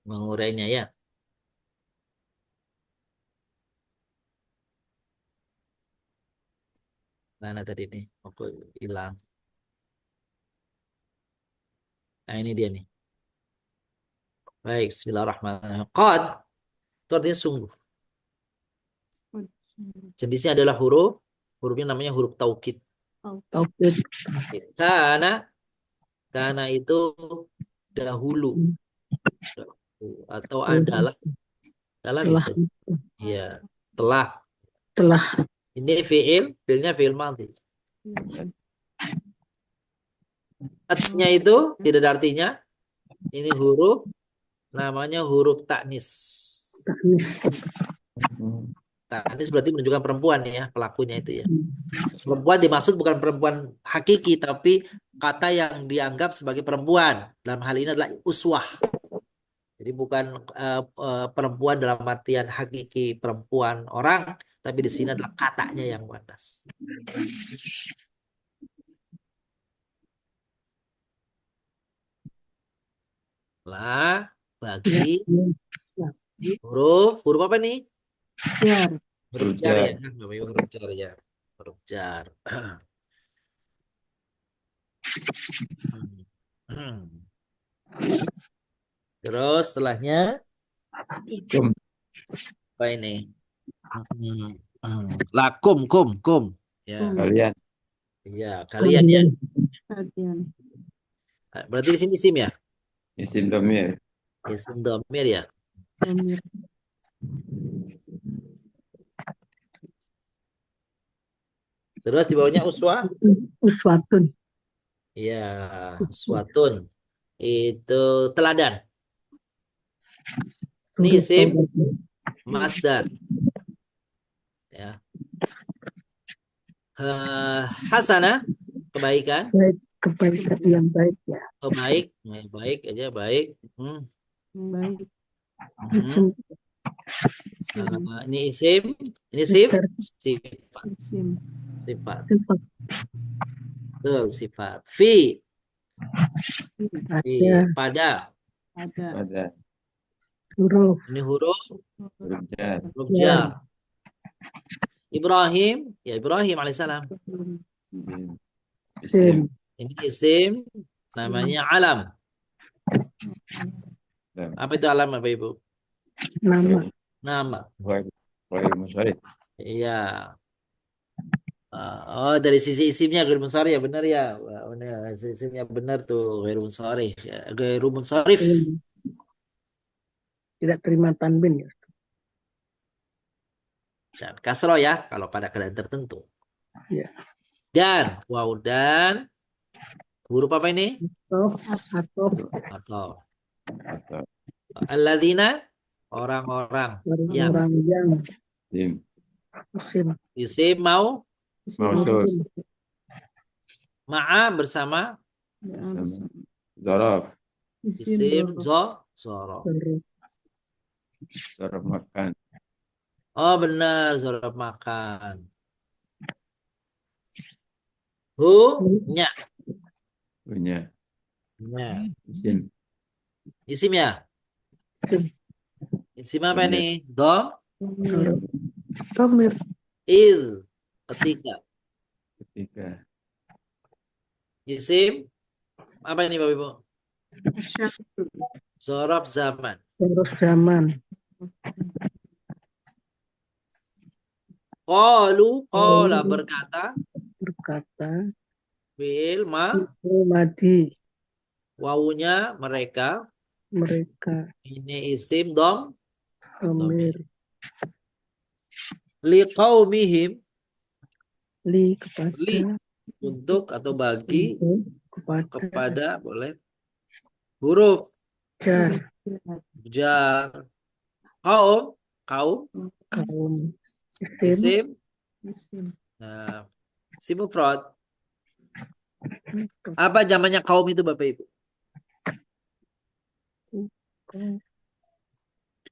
Mengurainya ya. Mana tadi nih? Aku hilang. Nah, ini dia nih. Baik, bismillahirrahmanirrahim. Qad itu artinya sungguh. Jenisnya adalah hurufnya namanya huruf taukid. Taukid. Karena itu dahulu atau adalah bisa. Ya, telah. Telah. Ini fiilnya fiil madhi. Atsnya itu tidak ada artinya. Ini huruf namanya huruf taknis. Taknis berarti menunjukkan perempuan ya, pelakunya itu ya. Perempuan dimaksud bukan perempuan hakiki, tapi kata yang dianggap sebagai perempuan. Dalam hal ini adalah uswah. Jadi bukan perempuan dalam artian hakiki perempuan orang, tapi di sini adalah katanya yang muannas. Lah bagi huruf apa nih? Huruf jar ya, huruf jar ya, huruf jar. Terus setelahnya apa ini? Lakum, kum. Ya. Kalian. Iya, kalian ya. Berarti di sini isim ya? Isim domir. Isim domir ya. Terus di bawahnya Uswatun. Iya, uswatun. Itu teladan. Ini isim masdar. Ya. Hasanah, kebaikan. Kebaikan yang baik ya. Oh, baik aja baik. Baik. Ini isim, ini sifat. Betul, sifat. Fi, pada. Huruf. Ini huruf jar. jar. Ibrahim alaihissalam. Isim. Ini isim namanya alam. Apa itu alam Bapak Ibu? Nama. Iya. Oh, dari sisi isimnya ghairul munsharif ya benar ya. Benar, isimnya benar tuh ghairul munsharif. Ya, ghairul munsharif. Tidak terima tanwin ya. Dan kasroh ya kalau pada keadaan tertentu. Ya. Dan wow dan huruf apa ini? Atau. Alladzina orang-orang yang isim ma'a bersama Zorof. isim zorof. Zorof makan. Oh benar zorof makan. Nya. Isim. Isim ya? Isim apa nih? Domir. Ketika. Isim apa ini Bapak Ibu? Zorof zaman. Qala berkata. Fi'il madi. Wawunya mereka. mereka. Ini isim dhamir. Domir. Liqaumihim, Li li kepada. untuk atau bagi, Untuk. Kepada. kepada boleh. Huruf Jar. jar. Kaum, kaum Kaum. isim. Isim. Nah, isim mufrad. Apa zamannya kaum itu Bapak Ibu? Kaum.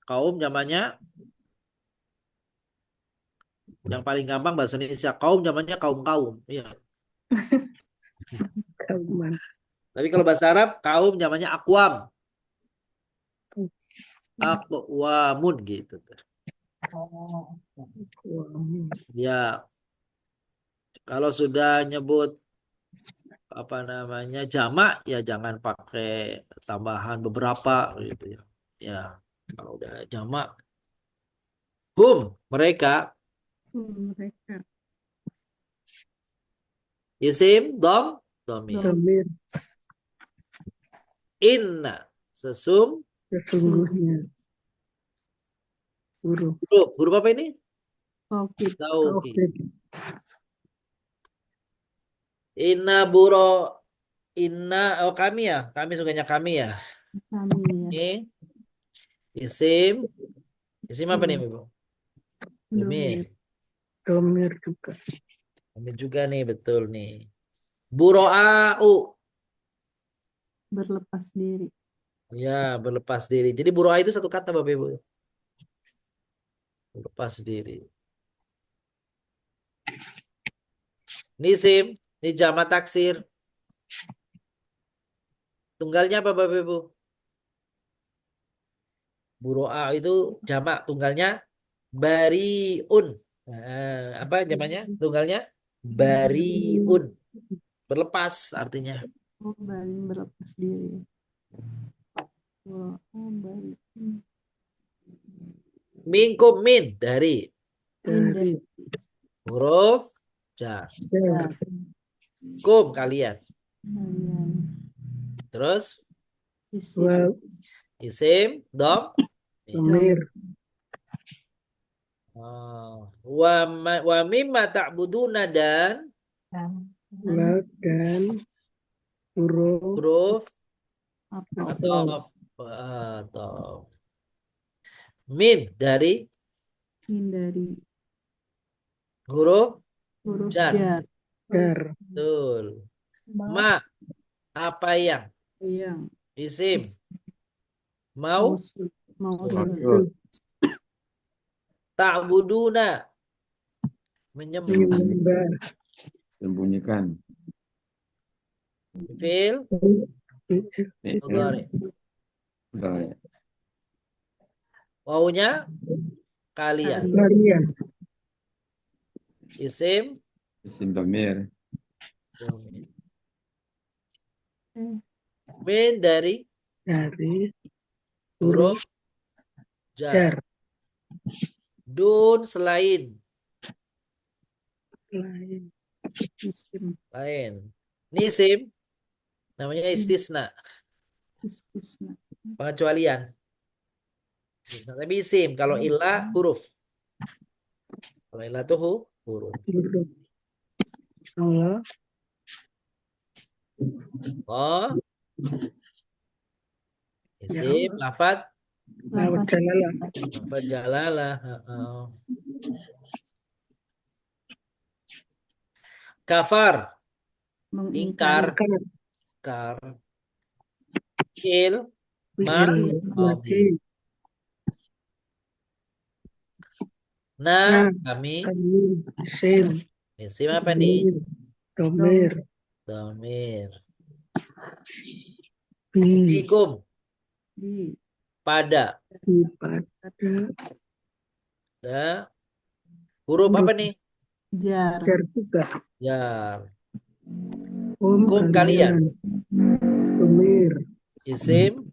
Kaum zamannya yang paling gampang bahasa Indonesia. Kaum zamannya kaum-kaum. Iya. Kauman. Tapi kalau bahasa Arab, kaum zamannya akwam. Akwamun gitu. Kaum. Ya, kalau sudah nyebut apa namanya jamak ya jangan pakai tambahan beberapa gitu ya. Ya, kalau udah jamak mereka Mereka. isim domir. Domir. Inna Sesungguhnya. Huruf. huruf apa ini? Taufik. Tauhid. Taufik. Inna oh kami ya, kami sukanya kami ya. Kami ya. Ini isim apa nih Ibu? Domir. Domir. Domir juga. Domir juga nih betul nih. Buro'a'u. Berlepas diri. Ya, berlepas diri. Jadi buro'a itu satu kata Bapak Ibu. Berlepas diri. Ini isim, ini jamak taksir. Tunggalnya apa Bapak Ibu? Buro'a itu jamak, tunggalnya bariun. Nah, apa jamaknya? Tunggalnya bariun. Berlepas artinya. Oh, bari berlepas diri. Oh, bari. Minkum min dari Dari. huruf jar. Jar. Kum kalian. Kalian. Terus Isim. Wa. isim Domir. wa mimma ta'buduna dan Wa dan. Huruf. huruf Atau. atau min dari Hindari. huruf Huruf jar. jar. Jar. Betul. Ma apa yang Yang. isim mau Mausul. ta'buduna menyembah Menyembah. Sembunyikan. fil mudhari. Udah ya. Wawunya kalian. Kalian. Isim Isim domir. min dari Dari. huruf Huruf jar. jar. Dun selain Lain. Isim. lain. Ini isim namanya istisna, Istisna. pengecualian. Istisna tapi isim. Kalau ilah huruf. Kalau ilah tuh huruf. Huruf. Allah. Oh, isim, lafad, Lawat jalalah. lafad jalalah. Kafar, ingkar, Mengingkari. kar, il, Fi'il madhi. madi. Nah, kami Kami. Isim. isim apa nih? Domir. Domir. Bi. Fikum, Di. pada. Pada. Nah, huruf apa nih? Jar. Jar juga. Jar. Kum Kalian. Domir. Isim,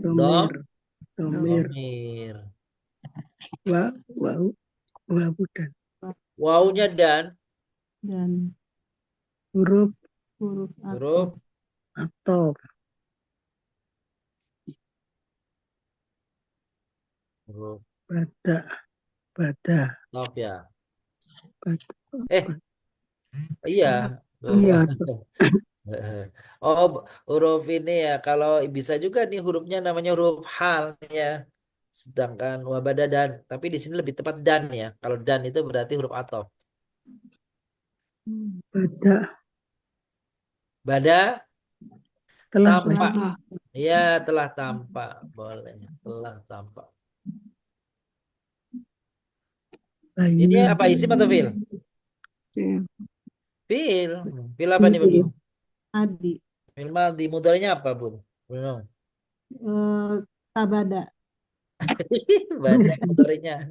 Domir. Domir. domir. Wa. Wau. Wa bukan. Wawunya dan Dan Huruf huruf huruf atau. atau. Huruf Bada. Bada. ataf ya. Bada. Eh, iya. Iya. Oh, huruf ini ya. Kalau bisa juga nih hurufnya namanya huruf hal ya. Sedangkan wabada dan. Tapi di sini lebih tepat dan ya. Kalau dan itu berarti huruf ataf. Bada. Bada Telah tampak. lagi. Iya, telah tampak. Boleh. Telah tampak. Ini Baina. apa isim atau fil? Fil. Fil apa nih, Babi? Adi. Fil maldi. Mudhari'nya apa, Bun? Belum. Tabada. Bada mudhari'nya.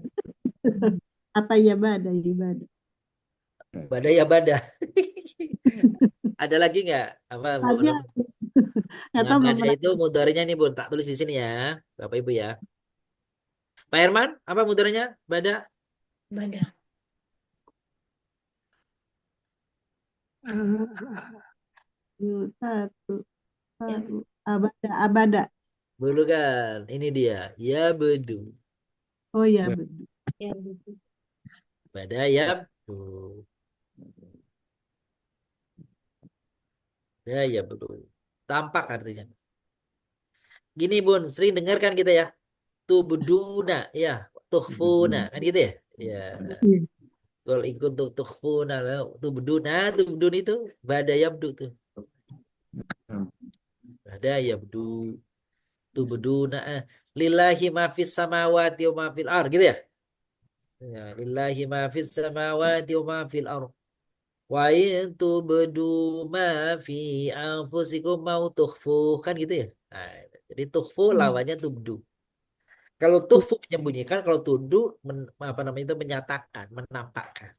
Apa ya bada? Ibada. Bada ya bada. Ada lagi nggak? Apa, Bun? Tadi nggak Nah, tahu belum bada pernah. itu mudhari'nya nih, Bun. Tak tulis di sini ya. Bapak Ibu ya. Pak Herman, apa mudhari'nya? Bada. Bada. Satu. Ya. Abada. Abada. Dulu kan. Ini dia. Ya bedu. Oh ya betul. Ya, betul. Bada ya bedu. Ya ya bedu. Tampak artinya. Gini, Bun. Sering dengar kan kita ya. Tubduna. Ya. Tukhfuna. Kan gitu ya? Ya. Wal in kuntum tukhfuna tubduna, tubdun itu bada yabdu tuh. Bada yabdu, tubduna lillahi ma fis samawati wa ma fil ard gitu ya. Ya, lillahi ma fis samawati wa ma fil ard. Wa in tubdu ma fi anfusikum mau tukhfu kan gitu ya. Nah, jadi tukhfu lawannya tubdu. Kalau tukhfu menyembunyikan, kalau tudu apa namanya itu menyatakan, menampakkan.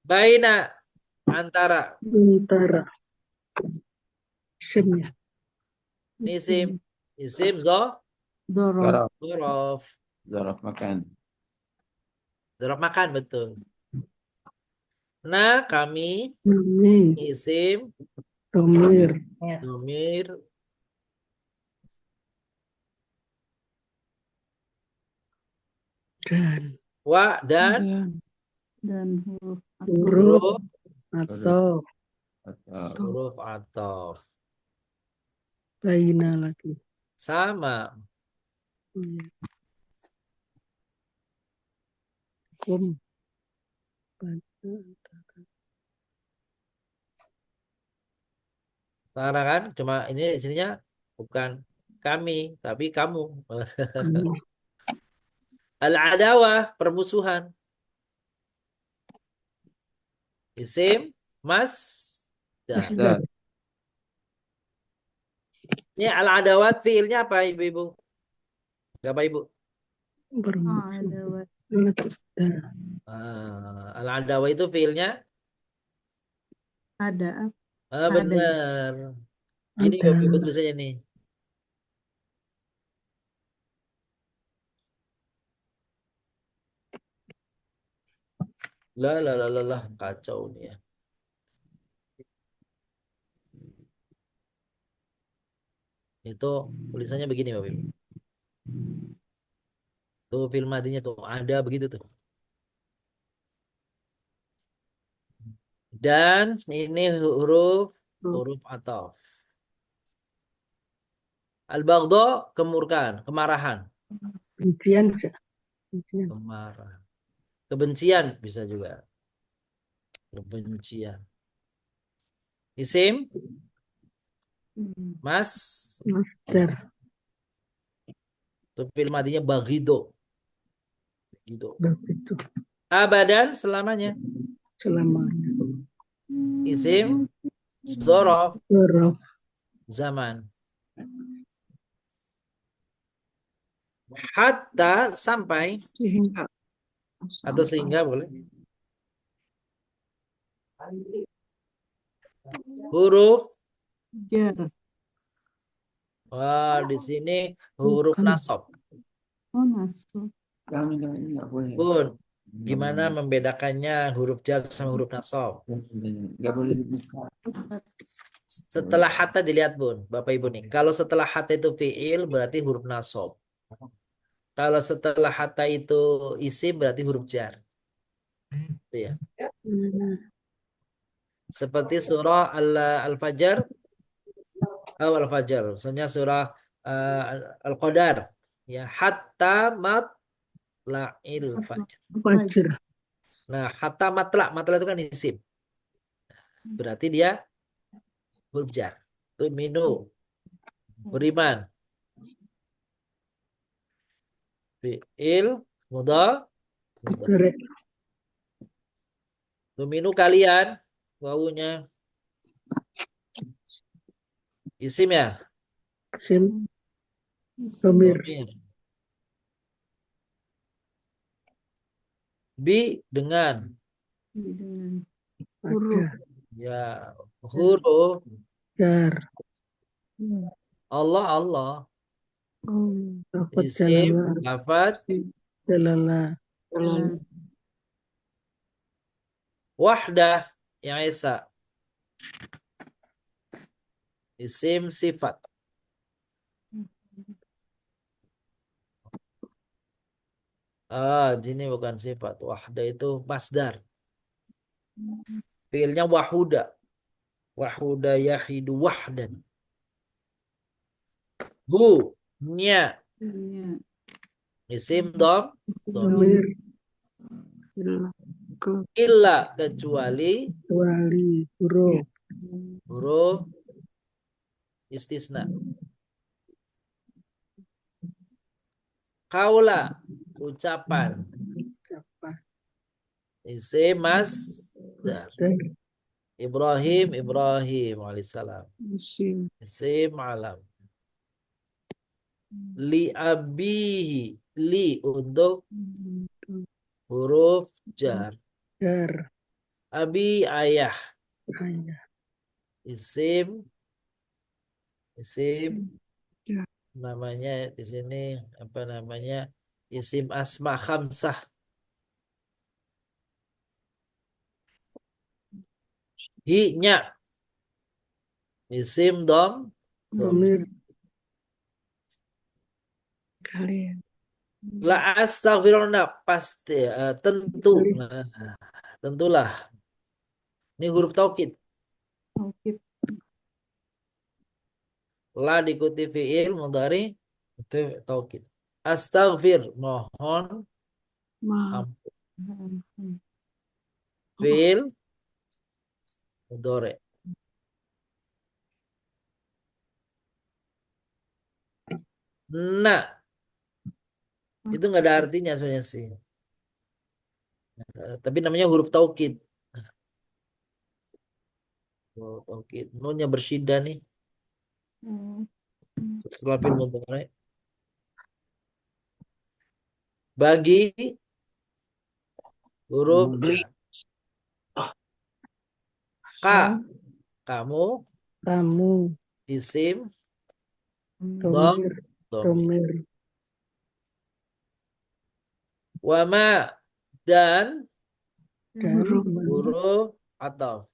Baina antara Antara. Isimnya. isim isim zo Dorof. Zaraf. Dorof. Zaraf makan. Dorof makan betul. Nah, kami Ini. isim Domir. Ya. domir Dan. wa dan Dan huruf Huruf. huruf Atau. Atau huruf atau Baina lagi. sama. Iya. Kum. Bada. Karena kan cuma ini sininya bukan kami tapi kamu. Al-adawah permusuhan. Isim mas dah. Masdar. Ini al-adawat fiilnya apa Ibu-ibu? Bapak Ibu? Bermusuh. ada Al-adawah itu fiilnya ada benar. Ini Ada. Bapak Ibu tulisannya nih. Lah, kacau nih ya. Itu tulisannya begini Bapak Ibu. Tuh film matinya tuh ada begitu tuh. Dan ini huruf huruf atau al-baghdha kemurkaan, kemarahan, Bencian bisa. Bencian. kemarahan. Kebencian bisa juga. Kebencian. Isim mas Master. tuh film matinya baghido. Gitu. Begitu. Abadan selamanya. Selamanya. Isim zorof Huruf. zaman. Hatta sampai Sehingga. atau sehingga boleh. Huruf jar. wah di sini huruf Bukan. nasab. Oh masuk. Kami ini nggak boleh. Bun, Gimana membedakannya huruf jar sama huruf nasab? Nggak boleh dibuka. Setelah hatta dilihat Bun, Bapak Ibu nih. Kalau setelah hatta itu fiil berarti huruf nasab. Kalau setelah hatta itu isim berarti huruf jar. Itu ya. Seperti surah Al-Fajr atau Al-Fajr. Misalnya surah uh, Al-Qadar. Ya, hatta matla'il fajr. Fajr. Nah, hatta matla itu kan isim. Berarti dia huruf jar. Tu'minu, beriman. Fi'il, mudhari. Mudhari. Tu'minu kalian, wawunya isim ya. Sim. Domir. Dhamir. Bi dengan Dengan Ada. ya huruf Jar. Allah Allah. Lafad Isim, jalala. lafad, Jalala. jalan wahdah yang esa. Isim sifat. Ini bukan sifat. Wahdah itu masdar. Fiilnya wahuda. Wahuda yahidu wahdan. Hu, nya. punya Isim dom. Domir. Illa kecuali Kecuali huruf. huruf istisna. Kaula, ucapan. Apa? Isim masdar. Dan Ibrahim, Ibrahim alaihissalam. Isim alam. Li abihi. Li untuk huruf jar. jar. Abi ayah. Ayah. Isim namanya di sini apa namanya? Isim asma khamsah. Hi-nya. Isim dom. Domir. La astaghfirullah pasti tentu. Nah, tentulah. Ini huruf taukid. taukid La diikuti fiil mudhari itu taukid. Astaghfir mohon ampun. Fiil mudhari. Nah, itu nggak ada artinya sebenarnya sih. Tapi namanya huruf taukid. Huruf taukid. Nunnya bersyiddah nih. Setelah fiil mudhari. Bagi huruf ka. Kamu Kamu. isim dom Domir. domir. Domir. Wama dan Dan huruf atau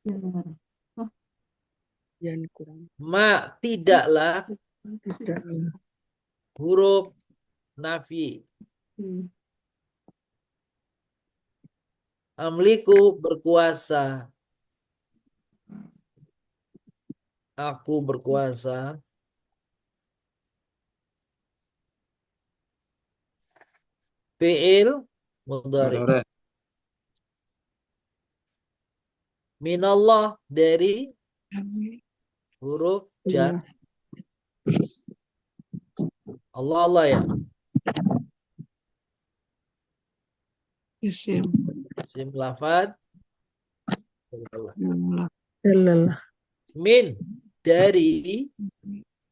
yang kurang. ma tidaklah Tidak. huruf nafi. Amliku berkuasa. Aku berkuasa. Fi'il mudhari. Minallah dari huruf jar. Allah Allah ya. Isim lafad. Jalala. Min dari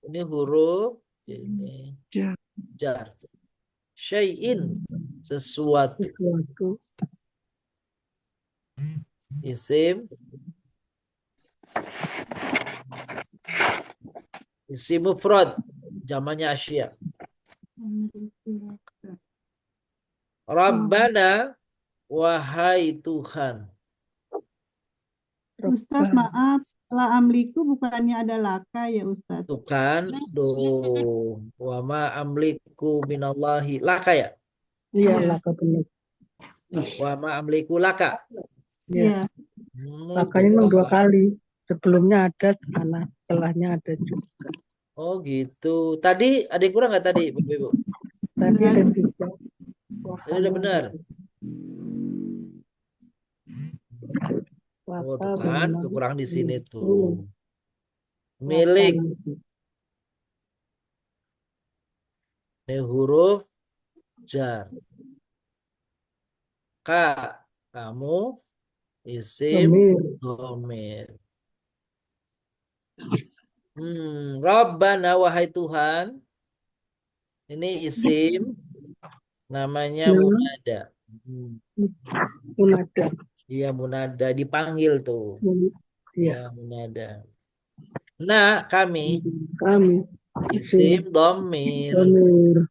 ini huruf ini jar. Syai'in sesuatu. Sesuatu. Isim mufrad jamannya asya. Rabbana Wahai Tuhan. Ustadz, Rabbana. maaf. Setelah amliku bukannya ada laka ya, Ustadz? Tuh kan, wa ma amliku minallahi laka ya. Iya, Iya. laka benar. Wa ma amliku laka. Iya. Iya. Lakanya memang 2 kali. Sebelumnya ada, setelahnya ada juga. Oh gitu. Tadi ada yang kurang nggak tadi, Bapak Ibu? Tadi Benar. ada 3. Tadi udah benar. Oh Laka tuh kan, benar. kekurangan di sini tuh. Laka Milik. lagi. Ini huruf jar. Ka, kamu isim Domir. domir. Rabbana wahai Tuhan. Ini isim namanya Nama munada. munada. Iya munada dipanggil tuh. Iya. Ya munada. Nah kami Kami. isim domir. Domir.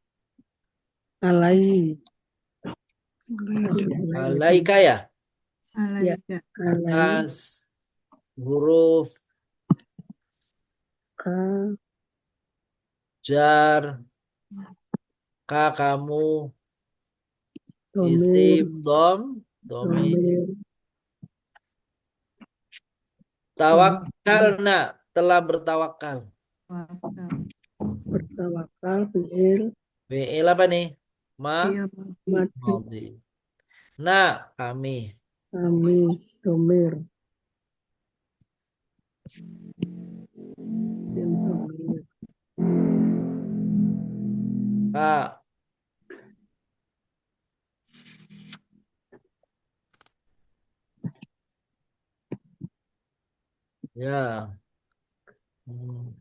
Alai. Alaika ya. Alaika. Alai. Atas huruf Ka. jar. Ka kamu Domir. isim domir. Domir. Tawakalna telah bertawakal. Wakal. Bertawakal. Fi'il. Fi'il apa nih? Iya, Mati. Madhi. Nah kami Kami. Domir. Domir. ka ya. Hmm.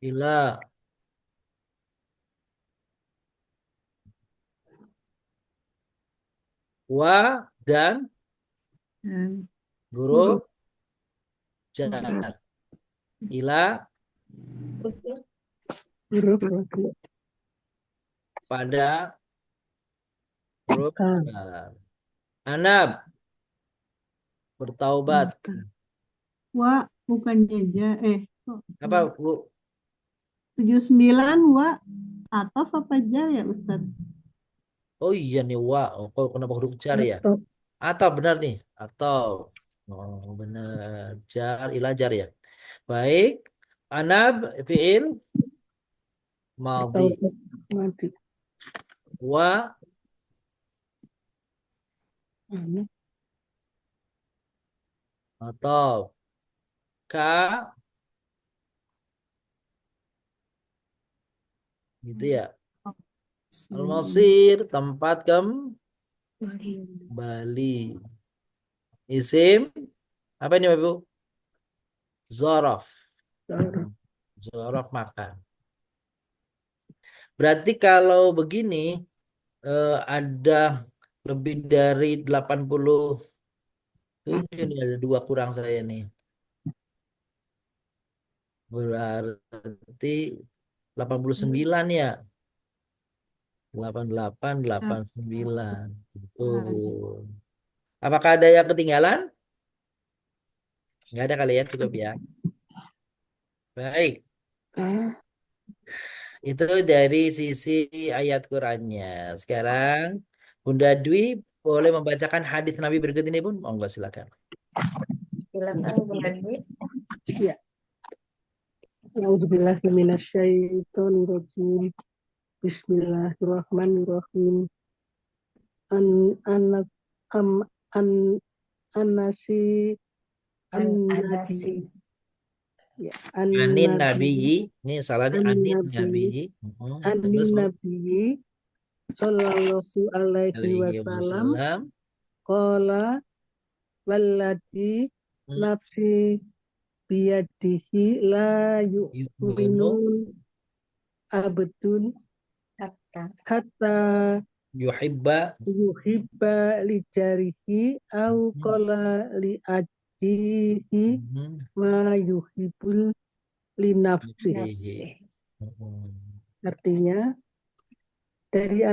Ila wa dan dan huruf jar. Ila Huruf pada huruf Ka. jar. Anab bertaubat. wa bukannya Apa Bu? 79 wa atau apa jar ya, Ustadz? Oh iya nih wa. Oh, kok kenapa huruf jar ya? Atau. Atau benar nih. Atau. Oh benar. Jar ila jar ya. Baik. Anab fi'il madhi. Mati. Wa Anu. atau ka gitu ya. Al-Masir tempat kembali. Isim apa ini Bapak Ibu? Zaraf. Zaraf. Zaraf makan. Berarti kalau begini ada lebih dari 87 nih, ada 2 kurang saya nih. Berarti 89 ya. 88, 89. Betul. Apakah ada yang ketinggalan? Nggak ada kali ya, cukup ya. Baik, Ka. itu dari sisi ayat Qurannya. Sekarang Bunda Dwi boleh membacakan hadis Nabi berikut ini Bun? Monggo silakan. Silakan Bunda Dwi. Ya. A'udzubillahi minasyaitonirrajim. Bismillahirrahmanirrahim. An anak am an anasi an-nabi. An-Nasi. Ya, Anin an-nabi. Nabiyyi. Ini salahnya Anin An-nabi. Nabiyyi. Terus Bu? An-nabi sallallahu alaihi Alaihi wasallam wasallam. qala walladzi nafsi biyadihi la Yu'minu yu'minun abdun hatta yuhibba yuhibba li jarihi au qala li ajihi ma yuhibbul linafsih. Nafsih. Artinya dari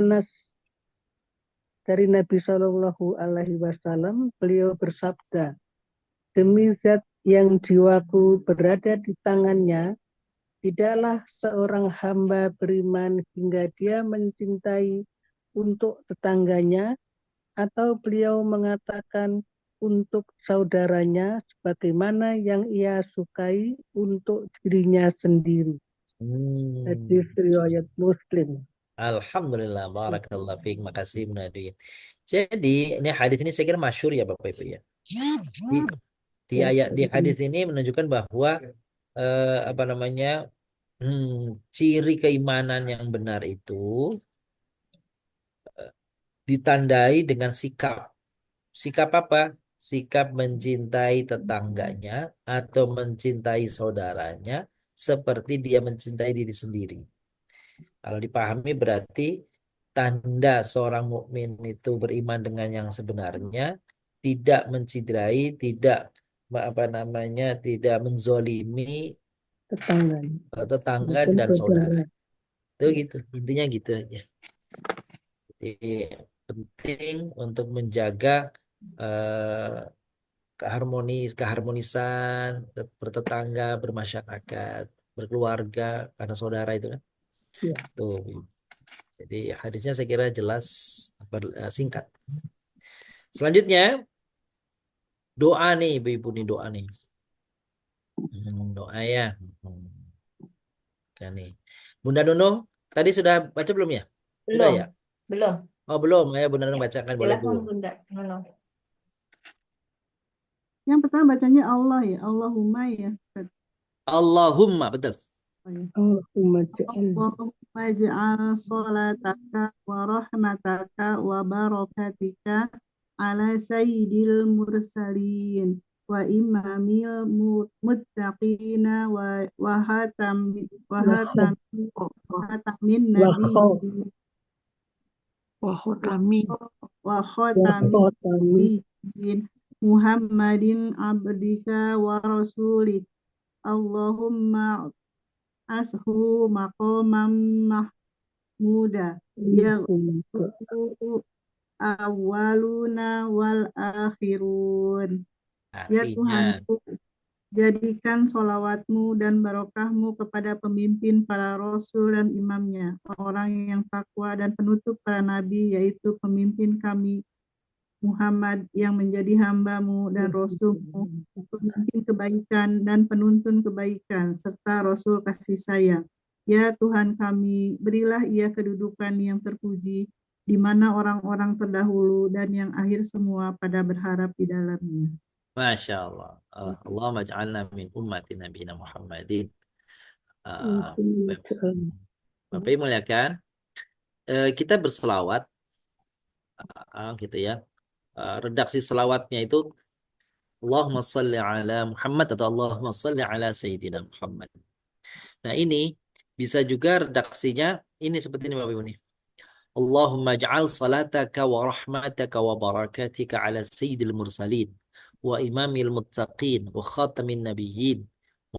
Nabi Shallallahu Alaihi Wasallam, beliau bersabda, demi zat yang jiwaku berada di tangannya, tidaklah seorang hamba beriman hingga dia mencintai untuk tetangganya, atau beliau mengatakan untuk saudaranya sebagaimana yang ia sukai untuk dirinya sendiri. Hadis riwayat Muslim. Alhamdulillah, barakallah fiik. Makasih Bu Nadia. Jadi ini hadis ini saya kira masyhur ya Bapak Ibu ya. Di hadis ini menunjukkan bahwa apa namanya ciri keimanan yang benar itu ditandai dengan sikap. Sikap apa? Sikap mencintai tetangganya atau mencintai saudaranya seperti dia mencintai diri sendiri. Kalau dipahami berarti tanda seorang mukmin itu beriman dengan yang sebenarnya, tidak mencidrai, tidak apa namanya, tidak menzolimi tetangga dan saudara. Itu gitu, intinya gitu aja. Jadi penting untuk menjaga eh, keharmonisan bertetangga, bermasyarakat, berkeluarga, karena saudara itu kan. Ya. Tuh. Jadi hadisnya saya kira jelas, singkat. Selanjutnya doa nih ibu-ibu nih, doa nih. Doa ya. Oke nih. Bunda Nunung tadi sudah baca belum ya? Sudah Belum. ya? Belum. Oh belum, ya Bunda Ya, Nunung bacakan boleh Bu. silakan Bunda Nunung. Yang pertama bacanya Allah ya, Allahumma ya. Ustaz. Allahumma, betul. Allahumma ja'al Allahumma ja'al sholataka wa rahmataka wa barakatika ala sayyidil mursalin wa imamil muttaqina wa hatamin nabiyyin wa khotami wa khatamin nabiyyin Muhammadin abdika wa rasulik. Allahumma ashu maqamam mahmuda ya awaluna wal akhirun. Ya Artinya, Tuhanku, jadikan sholawatmu dan barokahmu kepada pemimpin para rasul dan imamnya, orang yang takwa dan penutup para nabi, yaitu pemimpin kami Muhammad yang menjadi hambamu dan rasulmu, pemimpin kebaikan dan penuntun kebaikan, serta rasul kasih sayang. Ya Tuhan kami, berilah ia kedudukan yang terpuji, di mana orang-orang terdahulu dan yang akhir semua pada berharap di dalamnya. Masya Allah. Allahumma ja'alna min ummati nabiyina Muhammadin. Bapak Ibu muliakan, kita berselawat, gitu ya. Redaksi selawatnya itu Allahumma salli ala Muhammad atau Allahumma salli ala Sayyidina Muhammad. Nah ini bisa juga redaksinya ini seperti ini Bapak Ibu nih. Allahumma ja'al salataka wa rahmataka wa barakatika ala sayyidil mursalin wa imamil muttaqin wa khatamin nabiyyin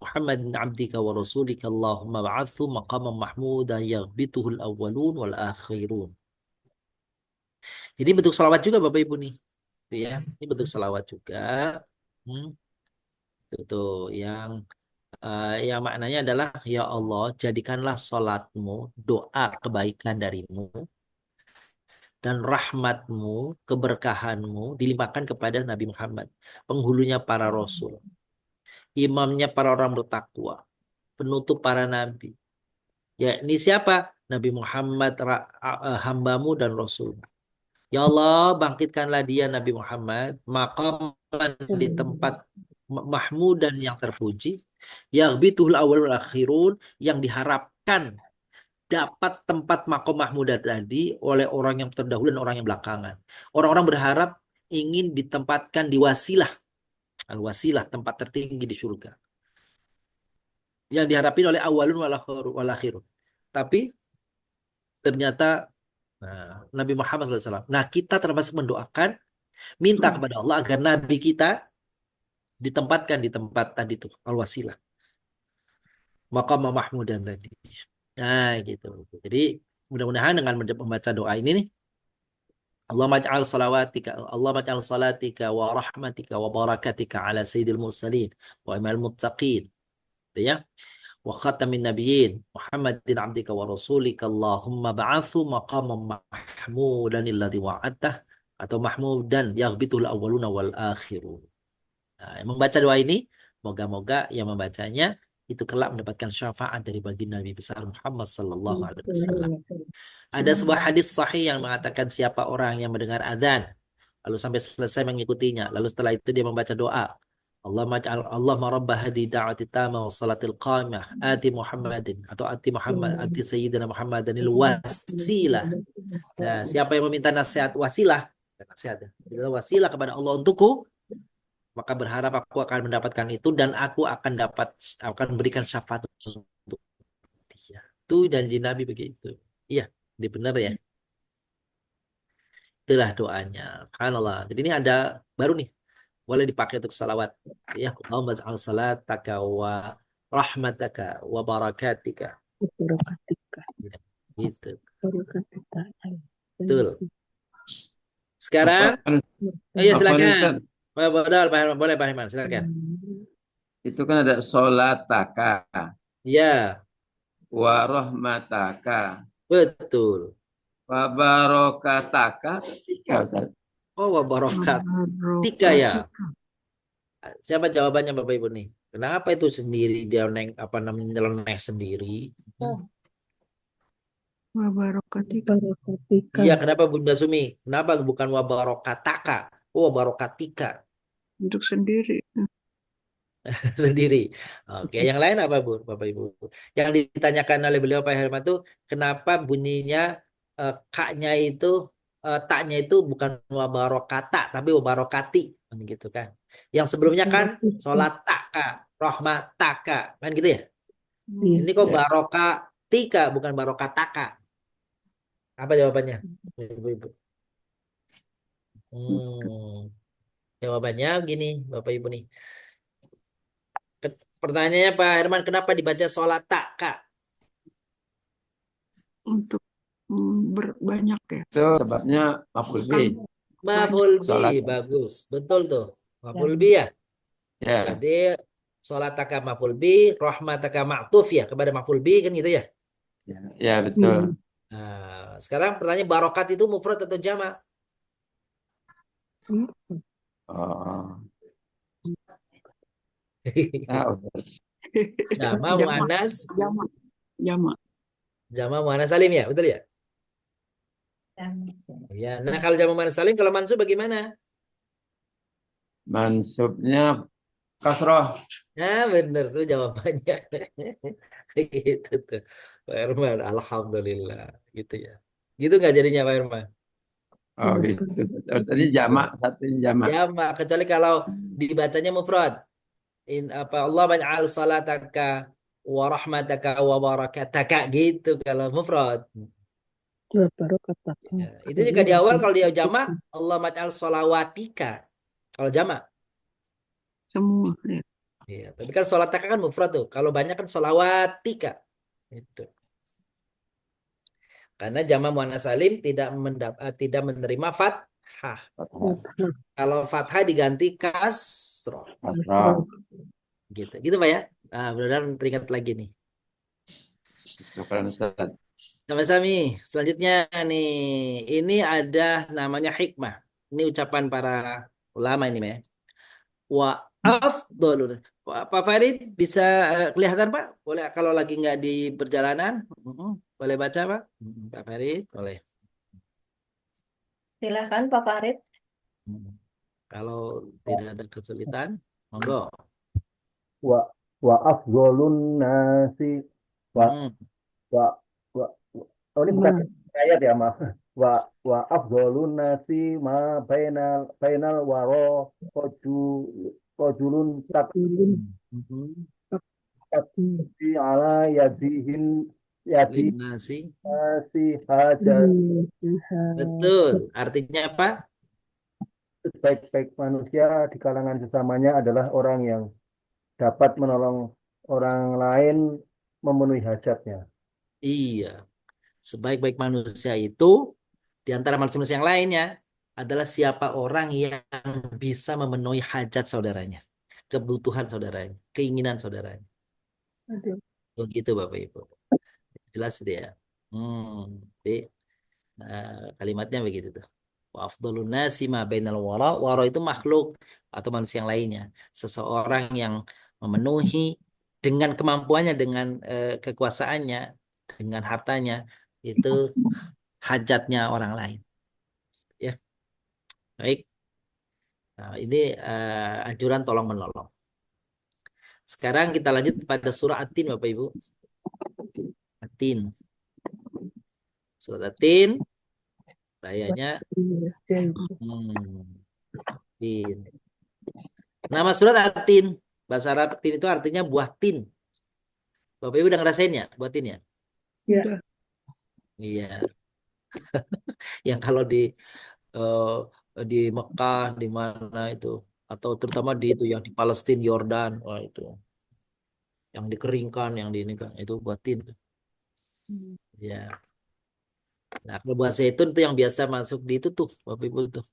Muhammadin abdika wa rasulika Allahumma ba'athu maqaman mahmuda yaghbituhul awwalun wal akhirun. Jadi bentuk salawat juga Bapak Ibu nih. Itu ya. Ini bentuk salawat juga. Itu yang maknanya adalah ya Allah jadikanlah salatmu doa kebaikan darimu dan rahmatmu, keberkahanmu dilimpahkan kepada Nabi Muhammad, penghulunya para rasul, imamnya para orang bertakwa, penutup para nabi. Ya, ini siapa? Nabi Muhammad, hambamu dan rasul. Ya Allah, bangkitkanlah dia Nabi Muhammad, maqaman di tempat mahmudan yang terpuji, yaghbituhul awwalul akhirun, yang diharapkan dapat tempat makom mahmudah tadi oleh orang yang terdahulu dan orang yang belakangan. Orang-orang berharap ingin ditempatkan di wasilah, al-wasilah, tempat tertinggi di surga. Yang diharapin oleh awalun wal akhirun. Tapi ternyata Nabi Muhammad SAW. Nah kita termasuk mendoakan, minta kepada Allah agar Nabi kita ditempatkan di tempat tadi itu, al-wasilah. maqam mahmudan tadi. Nah, gitu. Jadi mudah-mudahan dengan membaca doa ini nih, Allahumma ij'al salatika wa rahmatika wa barakatika ala sayyidil mursalin wa imamil muttaqin. Gitu ya. Wa khatamin nabiyyin Muhammadin abdika wa rasulika Allahumma ba'athu maqaman mahmudan alladhi wa'adtah atau mahmudan yaghbitul awwaluna wal akhirun. Nah, yang membaca doa ini, moga-moga yang membacanya itu kelak mendapatkan syafaat dari baginda Nabi besar Muhammad sallallahu alaihi wasallam. Ada sebuah hadis sahih yang mengatakan siapa orang yang mendengar adzan lalu sampai selesai mengikutinya, lalu setelah itu dia membaca doa. Allahumma rabba hadi da'wati tama wa salatil qamah ati Muhammadin atau ati sayyidina Muhammadanil wasilah. Nah, siapa yang meminta nasihat wasilah, nasihat ya, wasilah kepada Allah untukku, maka berharap aku akan mendapatkan itu dan aku akan berikan syafaat untuk dia. Itu janji Nabi begitu. Iya, ini benar ya. Itulah doanya. Subhanallah. Jadi ini ada baru nih. Boleh dipakai untuk salawat. Ya, Allahumma ja'al salataka wa rahmataka wa barakatika. Barakatika. Ya, gitu. Barakatika. Betul. Sekarang, ya silakan. Boleh Pak Herman, silakan. Itu kan ada solataka, Ya, wa rahmataka, betul. wa barokataka. Tiga, Ustaz. Oh, wa barakatika ya. Siapa jawabannya Bapak Ibu nih? Kenapa itu sendiri dia nyeleneh sendiri? Barakatika. Iya, kenapa Bunda Sumi? Kenapa bukan wabarokataka? Oh, wabarokatika Untuk sendiri. sendiri. Oke, yang lain apa Bu, Bapak Ibu? Yang ditanyakan oleh beliau Pak Herman itu kenapa bunyinya kaknya itu taknya itu bukan wabarokata tapi wabarokati kan gitu kan. Yang sebelumnya kan sholat taka, rahmat taka, kan gitu ya? Ini kok Ya. barokatika bukan barokataka. Apa jawabannya? Ibu-ibu. Jawabannya gini, Bapak Ibu nih. Pertanyaannya Pak Herman, kenapa dibaca sholat tak, Kak? Untuk berbanyak ya. Itu sebabnya maf'ul bih. Maf'ul Sholat. bih, bagus. Betul tuh. Maf'ul bih ya. Ya. Jadi sholat taka maf'ul bih, rahmat taka ma'tuf ya kepada maf'ul bih kan gitu ya. Ya, betul. Nah, sekarang pertanyaan barokat itu mufrad atau jamak? Oh. Tahu. Jamak muannas, Jamak. jamak muannas salim ya, betul ya? Ya, nah kalau jamak muannas salim kalau mansub bagaimana? Mansubnya kasroh. Nah, bener tuh jawabannya. Gitu tuh. Pak Herman, alhamdulillah. Gitu ya. Gitu nggak jadinya Pak Herman? Oh gitu. Tadi Gitu. jamak, satunya jamak. Jamak, kecuali kalau dibacanya mufrad. Allah ban'al salataka wa rahmataka wa barakataka gitu kalau mufrad. Ya, itu juga di awal kalau dia jamak Allah maj'al salawatika. Kalau jamak. Semua ya. Iya, tapi kan salataka kan mufrad tuh. Kalau banyak kan salawatika. Itu. Karena jamak muannas salim tidak menerima fathah. Kalau fathah diganti kasroh. Kasroh. Gitu. Gitu Pak ya. Nah, mudah-mudahan teringat lagi nih. Syukran Ustaz. Sama-sama. Selanjutnya nih, ini ada namanya hikmah. Ini ucapan para ulama ini, ya. Wa afdolun. Pak Farid bisa kelihatan Pak? Boleh kalau lagi nggak di perjalanan? Boleh baca Pak? Pak Farid, boleh. Silahkan Pak Farid. Kalau tidak ada kesulitan, monggo. Wa afdholun nasi wa wa wa oh ini bukan ayat ya maaf. Wa afdholun nasi ma bainal waro rajulun taqi ala yadi Nasi. nasi hajat. Betul. Artinya apa? Baik-baik manusia di kalangan sesamanya adalah orang yang dapat menolong orang lain memenuhi hajatnya. Iya, sebaik-baik manusia itu di antara manusia yang lainnya adalah siapa orang yang bisa memenuhi hajat saudaranya, kebutuhan saudaranya, keinginan saudaranya. Aduh. Begitu Bapak Ibu. Jelas dia. Jadi kalimatnya begitu tuh. Wa afdhalun nasi ma bainal wara. Wara itu makhluk atau manusia yang lainnya. Seseorang yang memenuhi dengan kemampuannya, dengan kekuasaannya, dengan hartanya itu hajatnya orang lain. Ya, baik. Nah, ini anjuran tolong menolong. Sekarang kita lanjut pada surah At-Tin, Bapak Ibu. At-Tin. Surat At-Tin, ayatnya Tin. Nama surat At-Tin. Bahasa Arab tin itu artinya buah tin. Bapak Ibu udah ngerasain ya buah tin ya? Ya. Iya. Yang kalau di Mekah, di mana itu, atau terutama di itu yang di Palestina, Yordan, wah itu, yang dikeringkan, yang di ini kan, itu buah tin. Ya. Nah, kalau buah zaitun itu yang biasa masuk di itu tuh, Bapak Ibu tuh,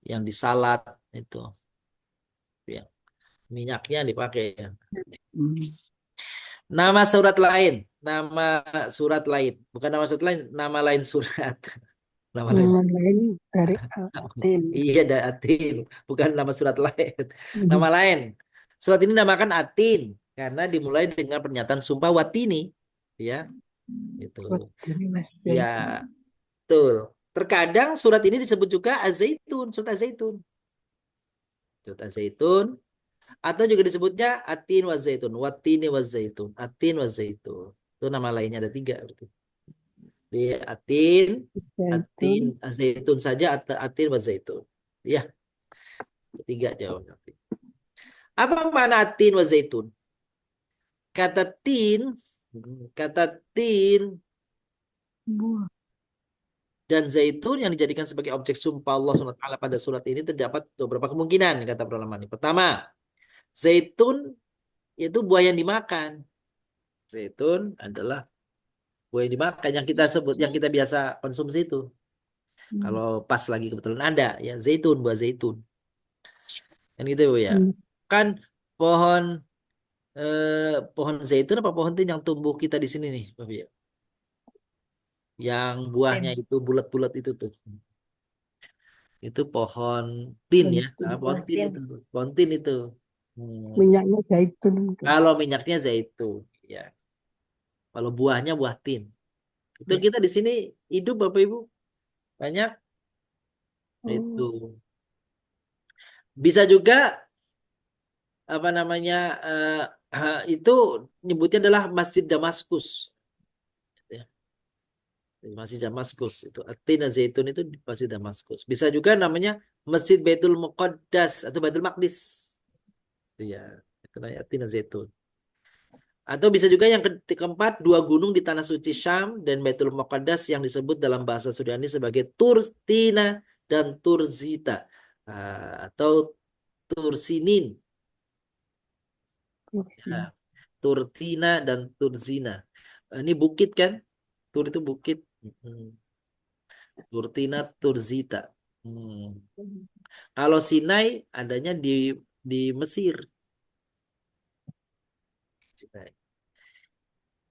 yang di salad itu, ya. Minyaknya dipakai ya. Nama surat lain, nama surat lain, bukan nama surat lain, nama lain surat. Nama lain. Nama lain dari Atin. Iya, ada Atin, bukan nama surat lain. Nama lain. Surat ini dinamakan Atin karena dimulai dengan pernyataan sumpah watini, ya. Itu. Ya, betul. Terkadang surat ini disebut juga Az-Zaitun, surat Az-Zaitun. Surat Az-Zaitun atau juga disebutnya Atin wa Zaitun, watini wa Zaitun, Atin wa Zaitun. Itu nama lainnya ada 3 berarti. Di Atin, Atin, Zaitun saja, Atin wa Zaitun. Ya, 3 jawaban. Apa makna Atin wa Zaitun? Kata tin, kata tin Buah. dan zaitun yang dijadikan sebagai objek sumpah Allah SWT pada surat ini terdapat beberapa kemungkinan kata para ulama ini. Pertama, zaitun itu buah yang dimakan. Zaitun adalah buah yang dimakan yang kita sebut, yang kita biasa konsumsi itu. Kalau pas lagi kebetulan ada ya zaitun, buah zaitun. Kan gitu ya. Kan pohon pohon zaitun apa pohon tin yang tumbuh kita di sini nih, Bapak ya? Yang buahnya itu bulat-bulat itu tuh. Itu pohon tin ya. Nah, pohon tin itu. Pohon tin itu. Minyaknya zaitun. Kalau minyaknya zaitun, ya. Kalau buahnya buah tin. Itu kita di sini hidup Bapak Ibu banyak itu. Bisa juga apa namanya itu nyebutnya adalah Masjid Damaskus. Ya. Masjid Damaskus itu Atina Zaitun itu di Masjid Damaskus. Bisa juga namanya Masjid Baitul Muqaddas atau Baitul Maqdis. Iya, itu namanya Atina Zaitun. Atau bisa juga yang keempat, 2 gunung di tanah suci Syam dan Baitul Muqaddas yang disebut dalam bahasa Suryani sebagai Turstina dan Turzita atau Tursinin. Nah, Turtina dan Turzina. Ini bukit kan? Tur itu bukit. Turtina, Turzita. Kalau Sinai adanya di Mesir. Sinai.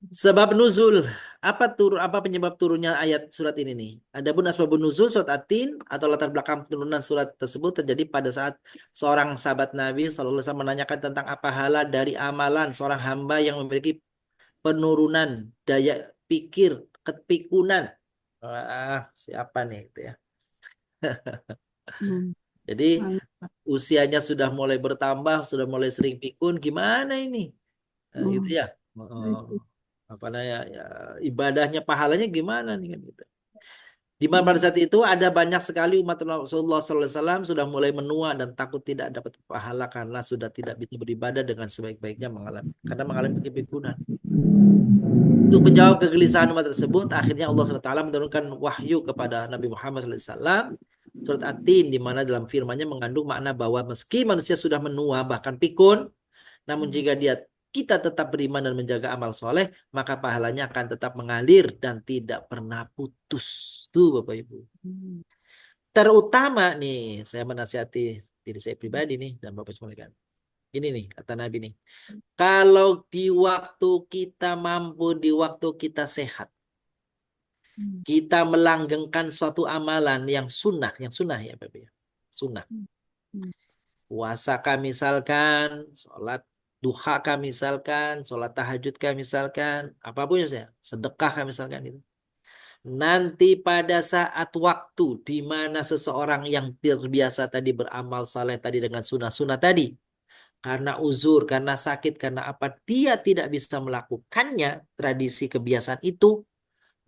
Sebab nuzul, apa penyebab turunnya ayat surat ini nih? Adapun asbabun nuzul surat Atin atau latar belakang turunan surat tersebut terjadi pada saat seorang sahabat Nabi SAW menanyakan tentang apa pahala dari amalan seorang hamba yang memiliki penurunan daya pikir, kepikunan. Siapa nih itu ya? Jadi usianya sudah mulai bertambah, sudah mulai sering pikun, gimana ini? Nah, gitu ya. Apa namanya ya, ibadahnya pahalanya gimana nih kan gitu. Di mana pada saat itu ada banyak sekali umat Rasulullah SAW sudah mulai menua dan takut tidak dapat pahala karena sudah tidak bisa beribadah dengan sebaik-baiknya karena mengalami kepikunan. Untuk menjawab kegelisahan umat tersebut, akhirnya Allah SWT menurunkan wahyu kepada Nabi Muhammad SAW surat At-Tin di mana dalam firman-Nya mengandung makna bahwa meski manusia sudah menua bahkan pikun, namun jika dia kita tetap beriman dan menjaga amal soleh, maka pahalanya akan tetap mengalir dan tidak pernah putus. Tuh Bapak Ibu. Terutama nih, saya menasihati diri saya pribadi nih, dan Bapak sekalian. Ini nih, kata Nabi nih. Kalau di waktu kita mampu, di waktu kita sehat, kita melanggengkan suatu amalan yang sunnah ya Bapak ya. Sunnah. Puasa kah misalkan, sholat duha kah misalkan, sholat tahajud kah misalkan, apapun ya, sedekah kah misalkan itu. Nanti pada saat waktu di mana seseorang yang terbiasa tadi beramal saleh tadi dengan sunnah-sunnah tadi, karena uzur, karena sakit, karena apa, dia tidak bisa melakukannya, tradisi kebiasaan itu,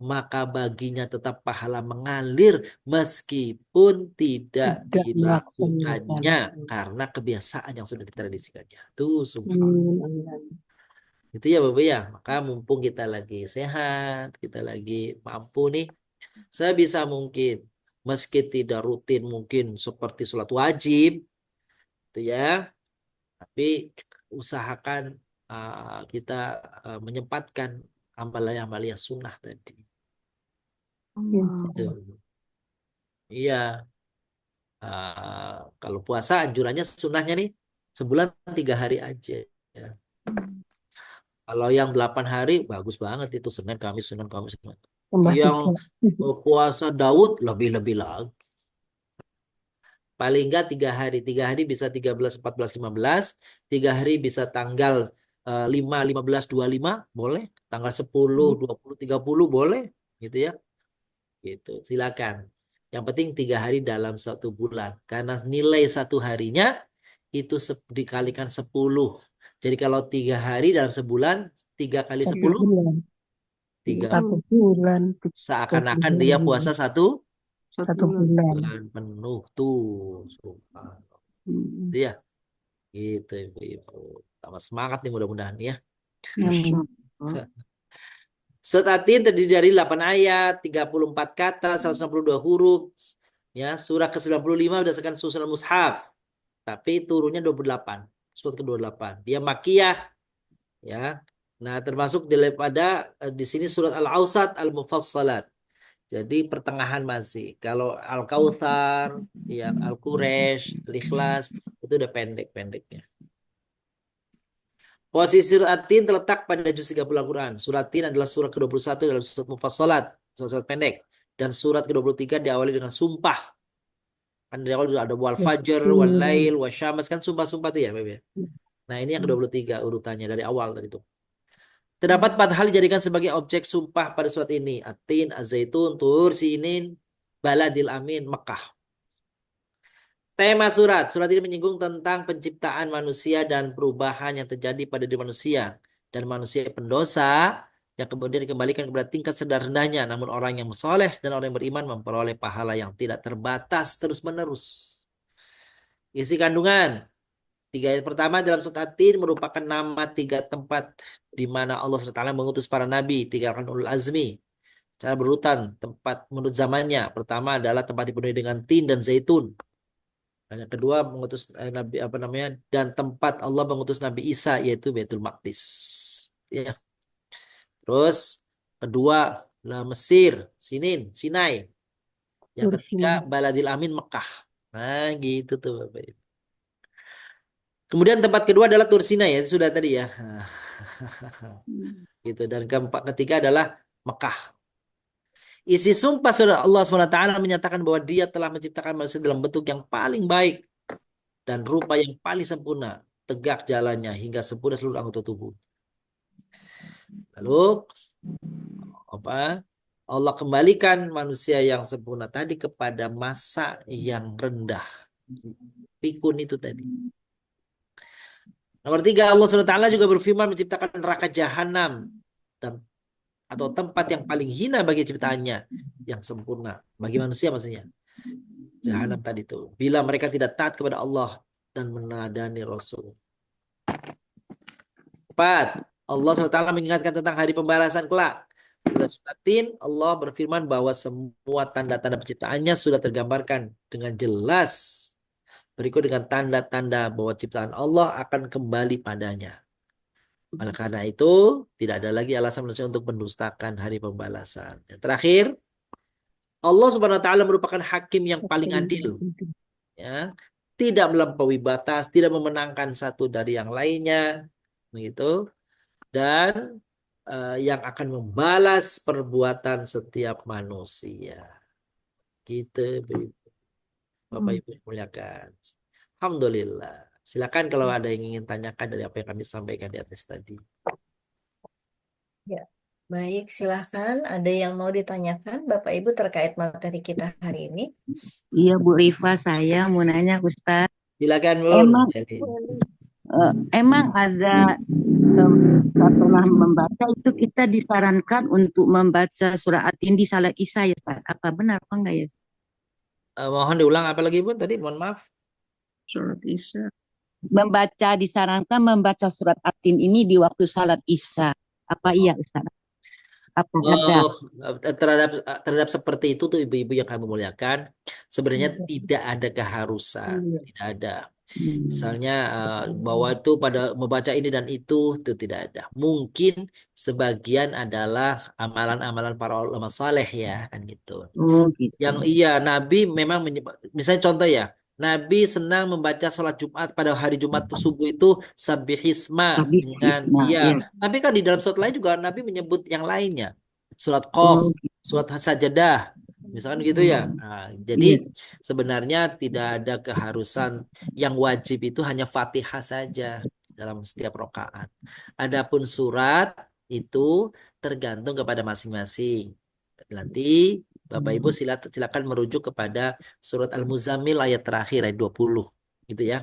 maka baginya tetap pahala mengalir meskipun tidak Tidak dilakukannya melaksanakan. karena kebiasaan yang sudah ditradisikannya. Tuh, Amin. itu ya Bapak ya. Maka mumpung kita lagi sehat, kita lagi mampu nih, sebisa mungkin meski tidak rutin mungkin seperti sholat wajib, itu ya, tapi usahakan kita menyempatkan amalia-amalia sunnah tadi. Insya Tuh. Iya. Kalau puasa anjurannya sunnahnya nih sebulan 3 hari aja. Ya. Kalau yang 8 hari bagus banget itu Senin, Kamis, Senin, Kamis, Senin. Tambah Yang 3. puasa Daud lebih-lebih lagi. Paling enggak 3 hari. 3 hari bisa 13, 14, 15. 3 hari bisa tanggal 5, 15, 25 boleh. Tanggal 10, 20, 30 boleh. Gitu ya. Gitu. Silakan. Yang penting 3 hari dalam 1 bulan. Karena nilai 1 harinya itu dikalikan 10. Jadi kalau 3 hari dalam sebulan, 3 kali 1 10, bulan. 3. 1 bulan. Seakan-akan 30 dia hari. puasa 1 1 bulan. bulan penuh tuh. Subhanallah. Ya, gitu Ibu-Ibu. Tambah semangat nih mudah-mudahan ya. Amin. Surat At-Tin terdiri dari 8 ayat, 34 kata, 162 huruf. Ya, surah ke-95 berdasarkan susunan mushaf. Tapi turunnya 28. Surat ke-28. Dia makiyah ya. Nah, termasuk daripada di sini surat Al-Awsat Al-Mufassalat. Jadi pertengahan masih. Kalau Al-Kautsar, ya Al-Quraisy, Al-Ikhlas itu udah pendek-pendeknya. Posisi surat At-Tin terletak pada juz 30 Al-Quran. Surat At-Tin adalah surah ke-21 dalam surat Mufassalat, surat pendek. Dan surat ke-23 diawali dengan sumpah. Kan di awal ada wal fajr, wal lail, wasyams, kan sumpah-sumpah itu ya, Beb. Nah, ini yang ke-23 urutannya dari awal tadi itu. Terdapat 4 hal dijadikan sebagai objek sumpah pada surat ini. At-Tin, Az-Zaitun, Tur, Sinin, Baladil Amin, Mekah. Tema surat ini menyinggung tentang penciptaan manusia dan perubahan yang terjadi pada diri manusia. Dan manusia pendosa yang kemudian dikembalikan kepada tingkat sedar-rendahnya. Namun orang yang soleh dan orang yang beriman memperoleh pahala yang tidak terbatas terus-menerus. Isi kandungan. 3 ayat pertama dalam surat At-Tin merupakan nama 3 tempat di mana Allah SWT mengutus para nabi, 3 orang ulul azmi. Cara berurutan tempat menurut zamannya. Pertama adalah tempat dipenuhi dengan tin dan zaitun. Dan yang kedua mengutus nabi apa namanya, dan tempat Allah mengutus Nabi Isa yaitu Baitul Maqdis. Ya. Terus kedua adalah Mesir, Sinai. Yang ketiga Baladil Amin, Mekah. Nah, gitu tuh Bapak Ibu. Kemudian tempat kedua adalah Tur Sinai ya, itu sudah tadi ya. Gitu. Dan ketiga adalah Mekah. Isi sumpah saudara Allah SWT menyatakan bahwa dia telah menciptakan manusia dalam bentuk yang paling baik dan rupa yang paling sempurna, tegak jalannya hingga sempurna seluruh anggota tubuh. Lalu apa? Allah kembalikan manusia yang sempurna tadi kepada masa yang rendah. Pikun itu tadi. Nomor 3, Allah SWT juga berfirman menciptakan neraka jahanam dan atau tempat yang paling hina bagi ciptaannya yang sempurna bagi manusia maksudnya. Jahanam tadi itu. Bila mereka tidak taat kepada Allah dan meneladani Rasul. 4. Allah SWT mengingatkan tentang hari pembalasan kelak. Dalam surat At-Tin, Allah berfirman bahwa semua tanda-tanda penciptaannya sudah tergambarkan dengan jelas. Berikut dengan tanda-tanda bahwa ciptaan Allah akan kembali padanya. Oleh karena itu, tidak ada lagi alasan manusia untuk mendustakan hari pembalasan. Yang terakhir, Allah Subhanahu wa taala merupakan hakim yang paling adil, ya. Tidak melampaui batas, tidak memenangkan satu dari yang lainnya, begitu. Dan yang akan membalas perbuatan setiap manusia. Gitu, Bapak Ibu yang muliakan. Alhamdulillah. Silakan kalau ada yang ingin tanyakan dari apa yang kami sampaikan di atas tadi. Ya, baik, silahkan. Ada yang mau ditanyakan, Bapak Ibu, terkait materi kita hari ini? Iya Bu Rifa, saya mau nanya Ustaz, Silakan, Bu. emang Jadi, emang ada saat pernah membaca itu kita disarankan untuk membaca surah At-Tin di salat Isya ya Ustaz? Apa benar apa enggak ya? mohon diulang apa lagi, Bu? Tadi, mohon maaf. Surat Isya. Disarankan membaca surat At-Tin ini di waktu salat Isya. Apa iya Ustaz? Apa ada? Oh, terhadap seperti itu tuh ibu-ibu yang kami muliakan, sebenarnya tidak ada keharusan, tidak ada. Misalnya bahwa itu pada membaca ini dan itu tidak ada. Mungkin sebagian adalah amalan-amalan para ulama saleh ya kan gitu. Oh gitu. Yang iya Nabi memang misalnya contoh ya, Nabi senang membaca sholat Jumat pada hari Jumat subuh itu Sabbihisma Habis dengan nah iya. ya. Tapi kan di dalam surat lain juga Nabi menyebut yang lainnya. Surat Qaf, Oh gitu. surat Sajadah, misalkan gitu ya. Nah, jadi Iya. sebenarnya tidak ada keharusan yang wajib itu hanya Fatihah saja dalam setiap rakaat. Adapun surat itu tergantung kepada masing-masing. Nanti Bapak Ibu silakan merujuk kepada surat Al-Muzammil ayat terakhir ayat 20 gitu ya.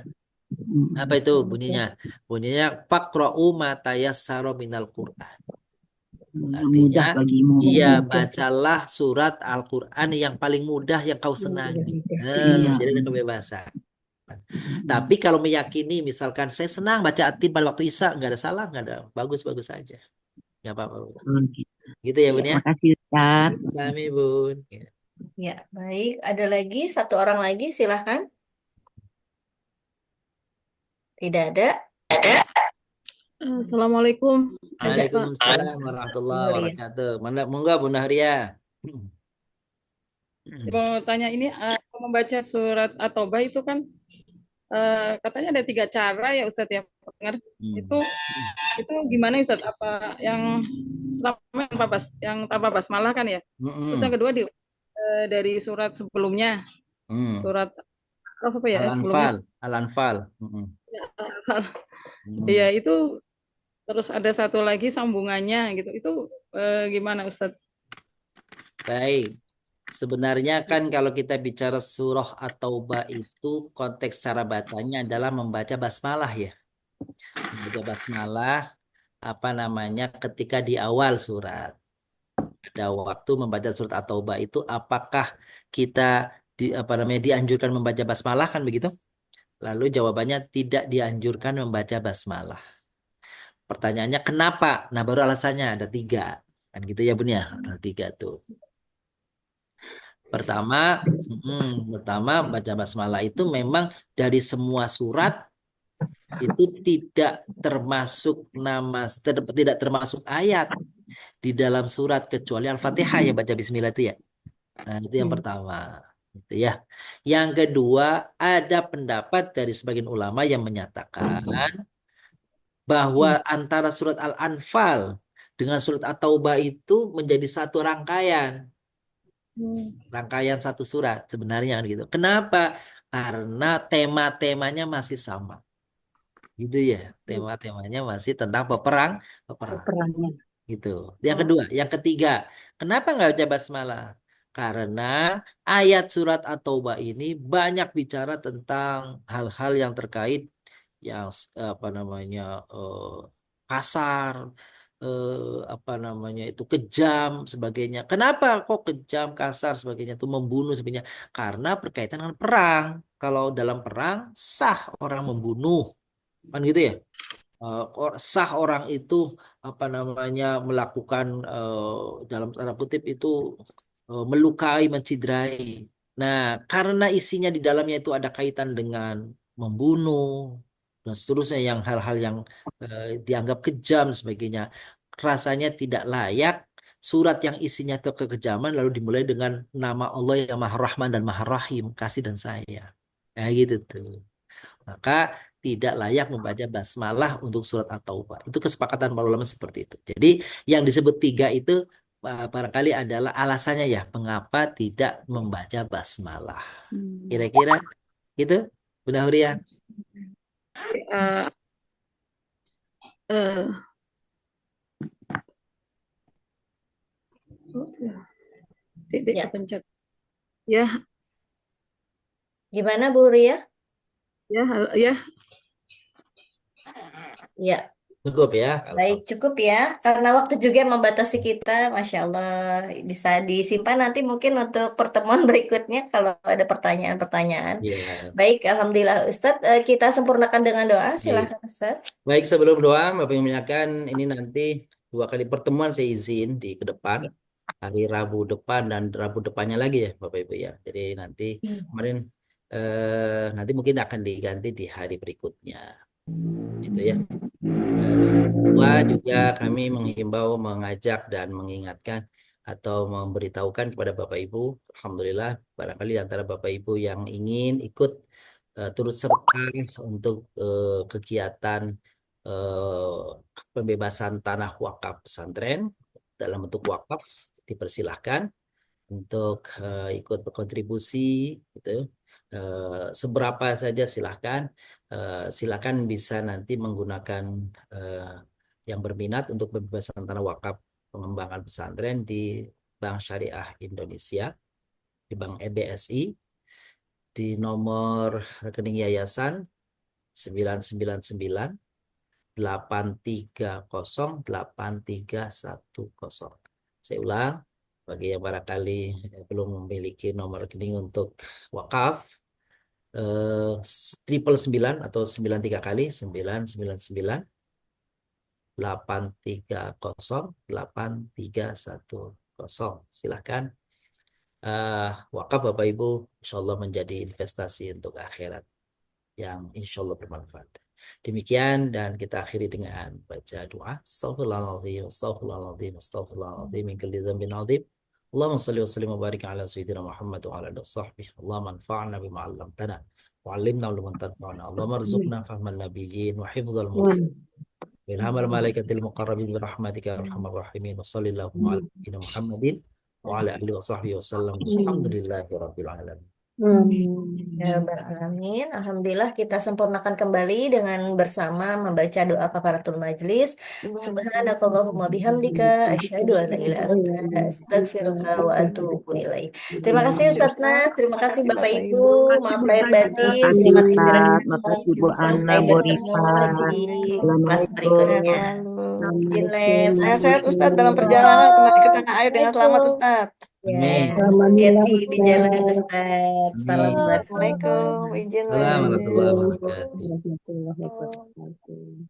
Apa itu bunyinya? Bunyinya faqra'u ma tayassara minal Qur'an. Artinya, Mudah bagimu. iya bacalah surat Al-Qur'an yang paling mudah yang kau senangi. Iya. Jadi ada kebebasan. Tapi kalau meyakini misalkan saya senang baca Atin pada waktu Isya nggak ada salah, nggak ada bagus-bagus saja. Nggak apa-apa. Oh, gitu. Gitu ya Bun ya. Makasih Ustaz. Sami Bun. Ya. Ya, baik. Ada lagi, satu orang lagi, silahkan. Tidak ada? Assalamualaikum. Ada, Pak. Waalaikumsalam warahmatullahi Nuria. wabarakatuh. Mana monggo Bunda Haria. Mau tanya ini membaca surat At-Taubah itu kan katanya ada 3 cara ya Ustadz ya dengar itu gimana Ustadz? Apa yang pertama yang tanpa basmalah kan ya? Terus yang kedua dari surat sebelumnya surat apa ya sebelumnya? Al-Anfal. Iya itu terus ada satu lagi sambungannya gitu. Itu gimana Ustadz? Baik. Sebenarnya kan kalau kita bicara surah At-Taubah itu konteks cara bacanya adalah membaca basmalah ya. Membaca basmalah apa namanya ketika di awal surat. Ada waktu membaca surat At-Taubah itu apakah kita dianjurkan membaca basmalah kan begitu? Lalu jawabannya tidak dianjurkan membaca basmalah. Pertanyaannya kenapa? Nah baru alasannya ada 3. Kan gitu ya Bun ya? Ada 3 tuh. Pertama baca basmalah itu memang dari semua surat itu tidak termasuk ayat di dalam surat kecuali Al-Fatihah ya baca Bismillah itu ya. Nah itu yang pertama. Gitu ya. Yang kedua ada pendapat dari sebagian ulama yang menyatakan bahwa antara surat Al-Anfal dengan surat At-Taubah itu menjadi satu rangkaian satu surat sebenarnya kan gitu. Kenapa? Karena tema-temanya masih sama. Gitu ya. Tema-temanya masih tentang peperang. Peperangan. Gitu. Yang kedua, yang ketiga, kenapa nggak baca basmalah? Karena ayat surat At-Taubah ini banyak bicara tentang hal-hal yang terkait yang apa namanya kasar, apa namanya itu kejam sebagainya. Kenapa kok kejam, kasar sebagainya itu membunuh sebagainya? Karena berkaitan dengan perang. Kalau dalam perang sah orang membunuh, kan gitu ya. Sah orang itu apa namanya melakukan dalam tanda kutip itu melukai, mencidrai. Nah, karena isinya di dalamnya itu ada kaitan dengan membunuh, dan seterusnya yang hal-hal yang dianggap kejam dan sebagainya. Rasanya tidak layak surat yang isinya itu kekejaman lalu dimulai dengan nama Allah yang Maha Rahman dan Maha Rahim, kasih dan sayang. Nah gitu tuh. Maka tidak layak membaca basmalah untuk surat At-Taubah. Itu kesepakatan para ulama seperti itu. Jadi yang disebut tiga itu barangkali adalah alasannya ya mengapa tidak membaca basmalah. Kira-kira gitu, Bunda Huria? Eh, eh, Titik Ya. kepencet. Ya, Gimana Bu Ria? ya, ya. Ya, Cukup ya. baik cukup ya. Karena waktu juga membatasi kita, Masya Allah. Bisa disimpan nanti mungkin untuk pertemuan berikutnya kalau ada pertanyaan-pertanyaan. Ya. Baik, Alhamdulillah Ustadz. Kita sempurnakan dengan doa. Baik. Silahkan Ustadz. Baik, sebelum doa, Bapak yang muliakan, ini nanti 2 kali pertemuan saya izin di ke depan, hari Rabu depan dan Rabu depannya lagi ya, Bapak Ibu ya. Jadi nanti kemarin nanti mungkin akan diganti di hari berikutnya, gitu ya. Kedua juga kami menghimbau, mengajak dan mengingatkan atau memberitahukan kepada Bapak Ibu, Alhamdulillah, barangkali antara Bapak Ibu yang ingin ikut turut serta untuk kegiatan pembebasan tanah wakaf pesantren dalam bentuk wakaf, dipersilahkan untuk ikut berkontribusi, gitu. Seberapa saja silahkan. Silakan bisa nanti menggunakan yang berminat untuk pembebasan tanah wakaf pengembangan pesantren di Bank Syariah Indonesia, di Bank BSI, di nomor rekening yayasan 999 8308310. Saya ulang, bagi yang barangkali belum memiliki nomor rekening untuk wakaf, 999 atau 93 kali 999 8308310. Silahkan. Wakaf Bapak Ibu insya Allah menjadi investasi untuk akhirat yang insya Allah bermanfaat. Demikian dan kita akhiri dengan baca doa. Astaghfirullahaladzim, astaghfirullahaladzim, astaghfirullahaladzim, min kulli dzambin adzim. Allahumma salli wa sallim wa barik ala sayyidina Muhammad wa ala alihi wasahbihi. Allahumma anfa'na bima 'allamtana wa 'allimna uluman tanfa'una. Allahumma arzuqna fahman nabiyyin wa hifdzal mursalin. Ilhamal malaikatil muqarrabin bi rahmatika ya arhamar rahimin. Wa sallallahu ala sayyidina Muhammadin wa ala alihi wasahbihi wasallam. Alhamdulillahi rabbil alamin. Ya Rabbal Alamin. Alhamdulillah kita sempurnakan kembali dengan bersama membaca doa kafaratul majlis. Subhanakallahumma bihamdika asyhadu an la ilaha illa anta astaghfiruka wa atubu ilaik. Terima kasih Ustaz Nas, terima kasih Bapak Ibu. Maaf lahir batin, Makasih selamat Ustaz, istirahat. makasih Bu Ana, Sampai Bu bertemu Rita. di kelas berikutnya. Izin Lab. Sehat-sehat Ustadz dalam perjalanan kembali ke tanah air dengan selamat Assalamualaikum. Ustadz. Ya, Amin. Alhamdulillah hati di jalan Ustaz. Ustaz. Salam Amin. buat Assalamualaikum, izin Assalamualaikum Lab. warahmatullahi wabarakatuh. Warahmatullahi wabarakatuh.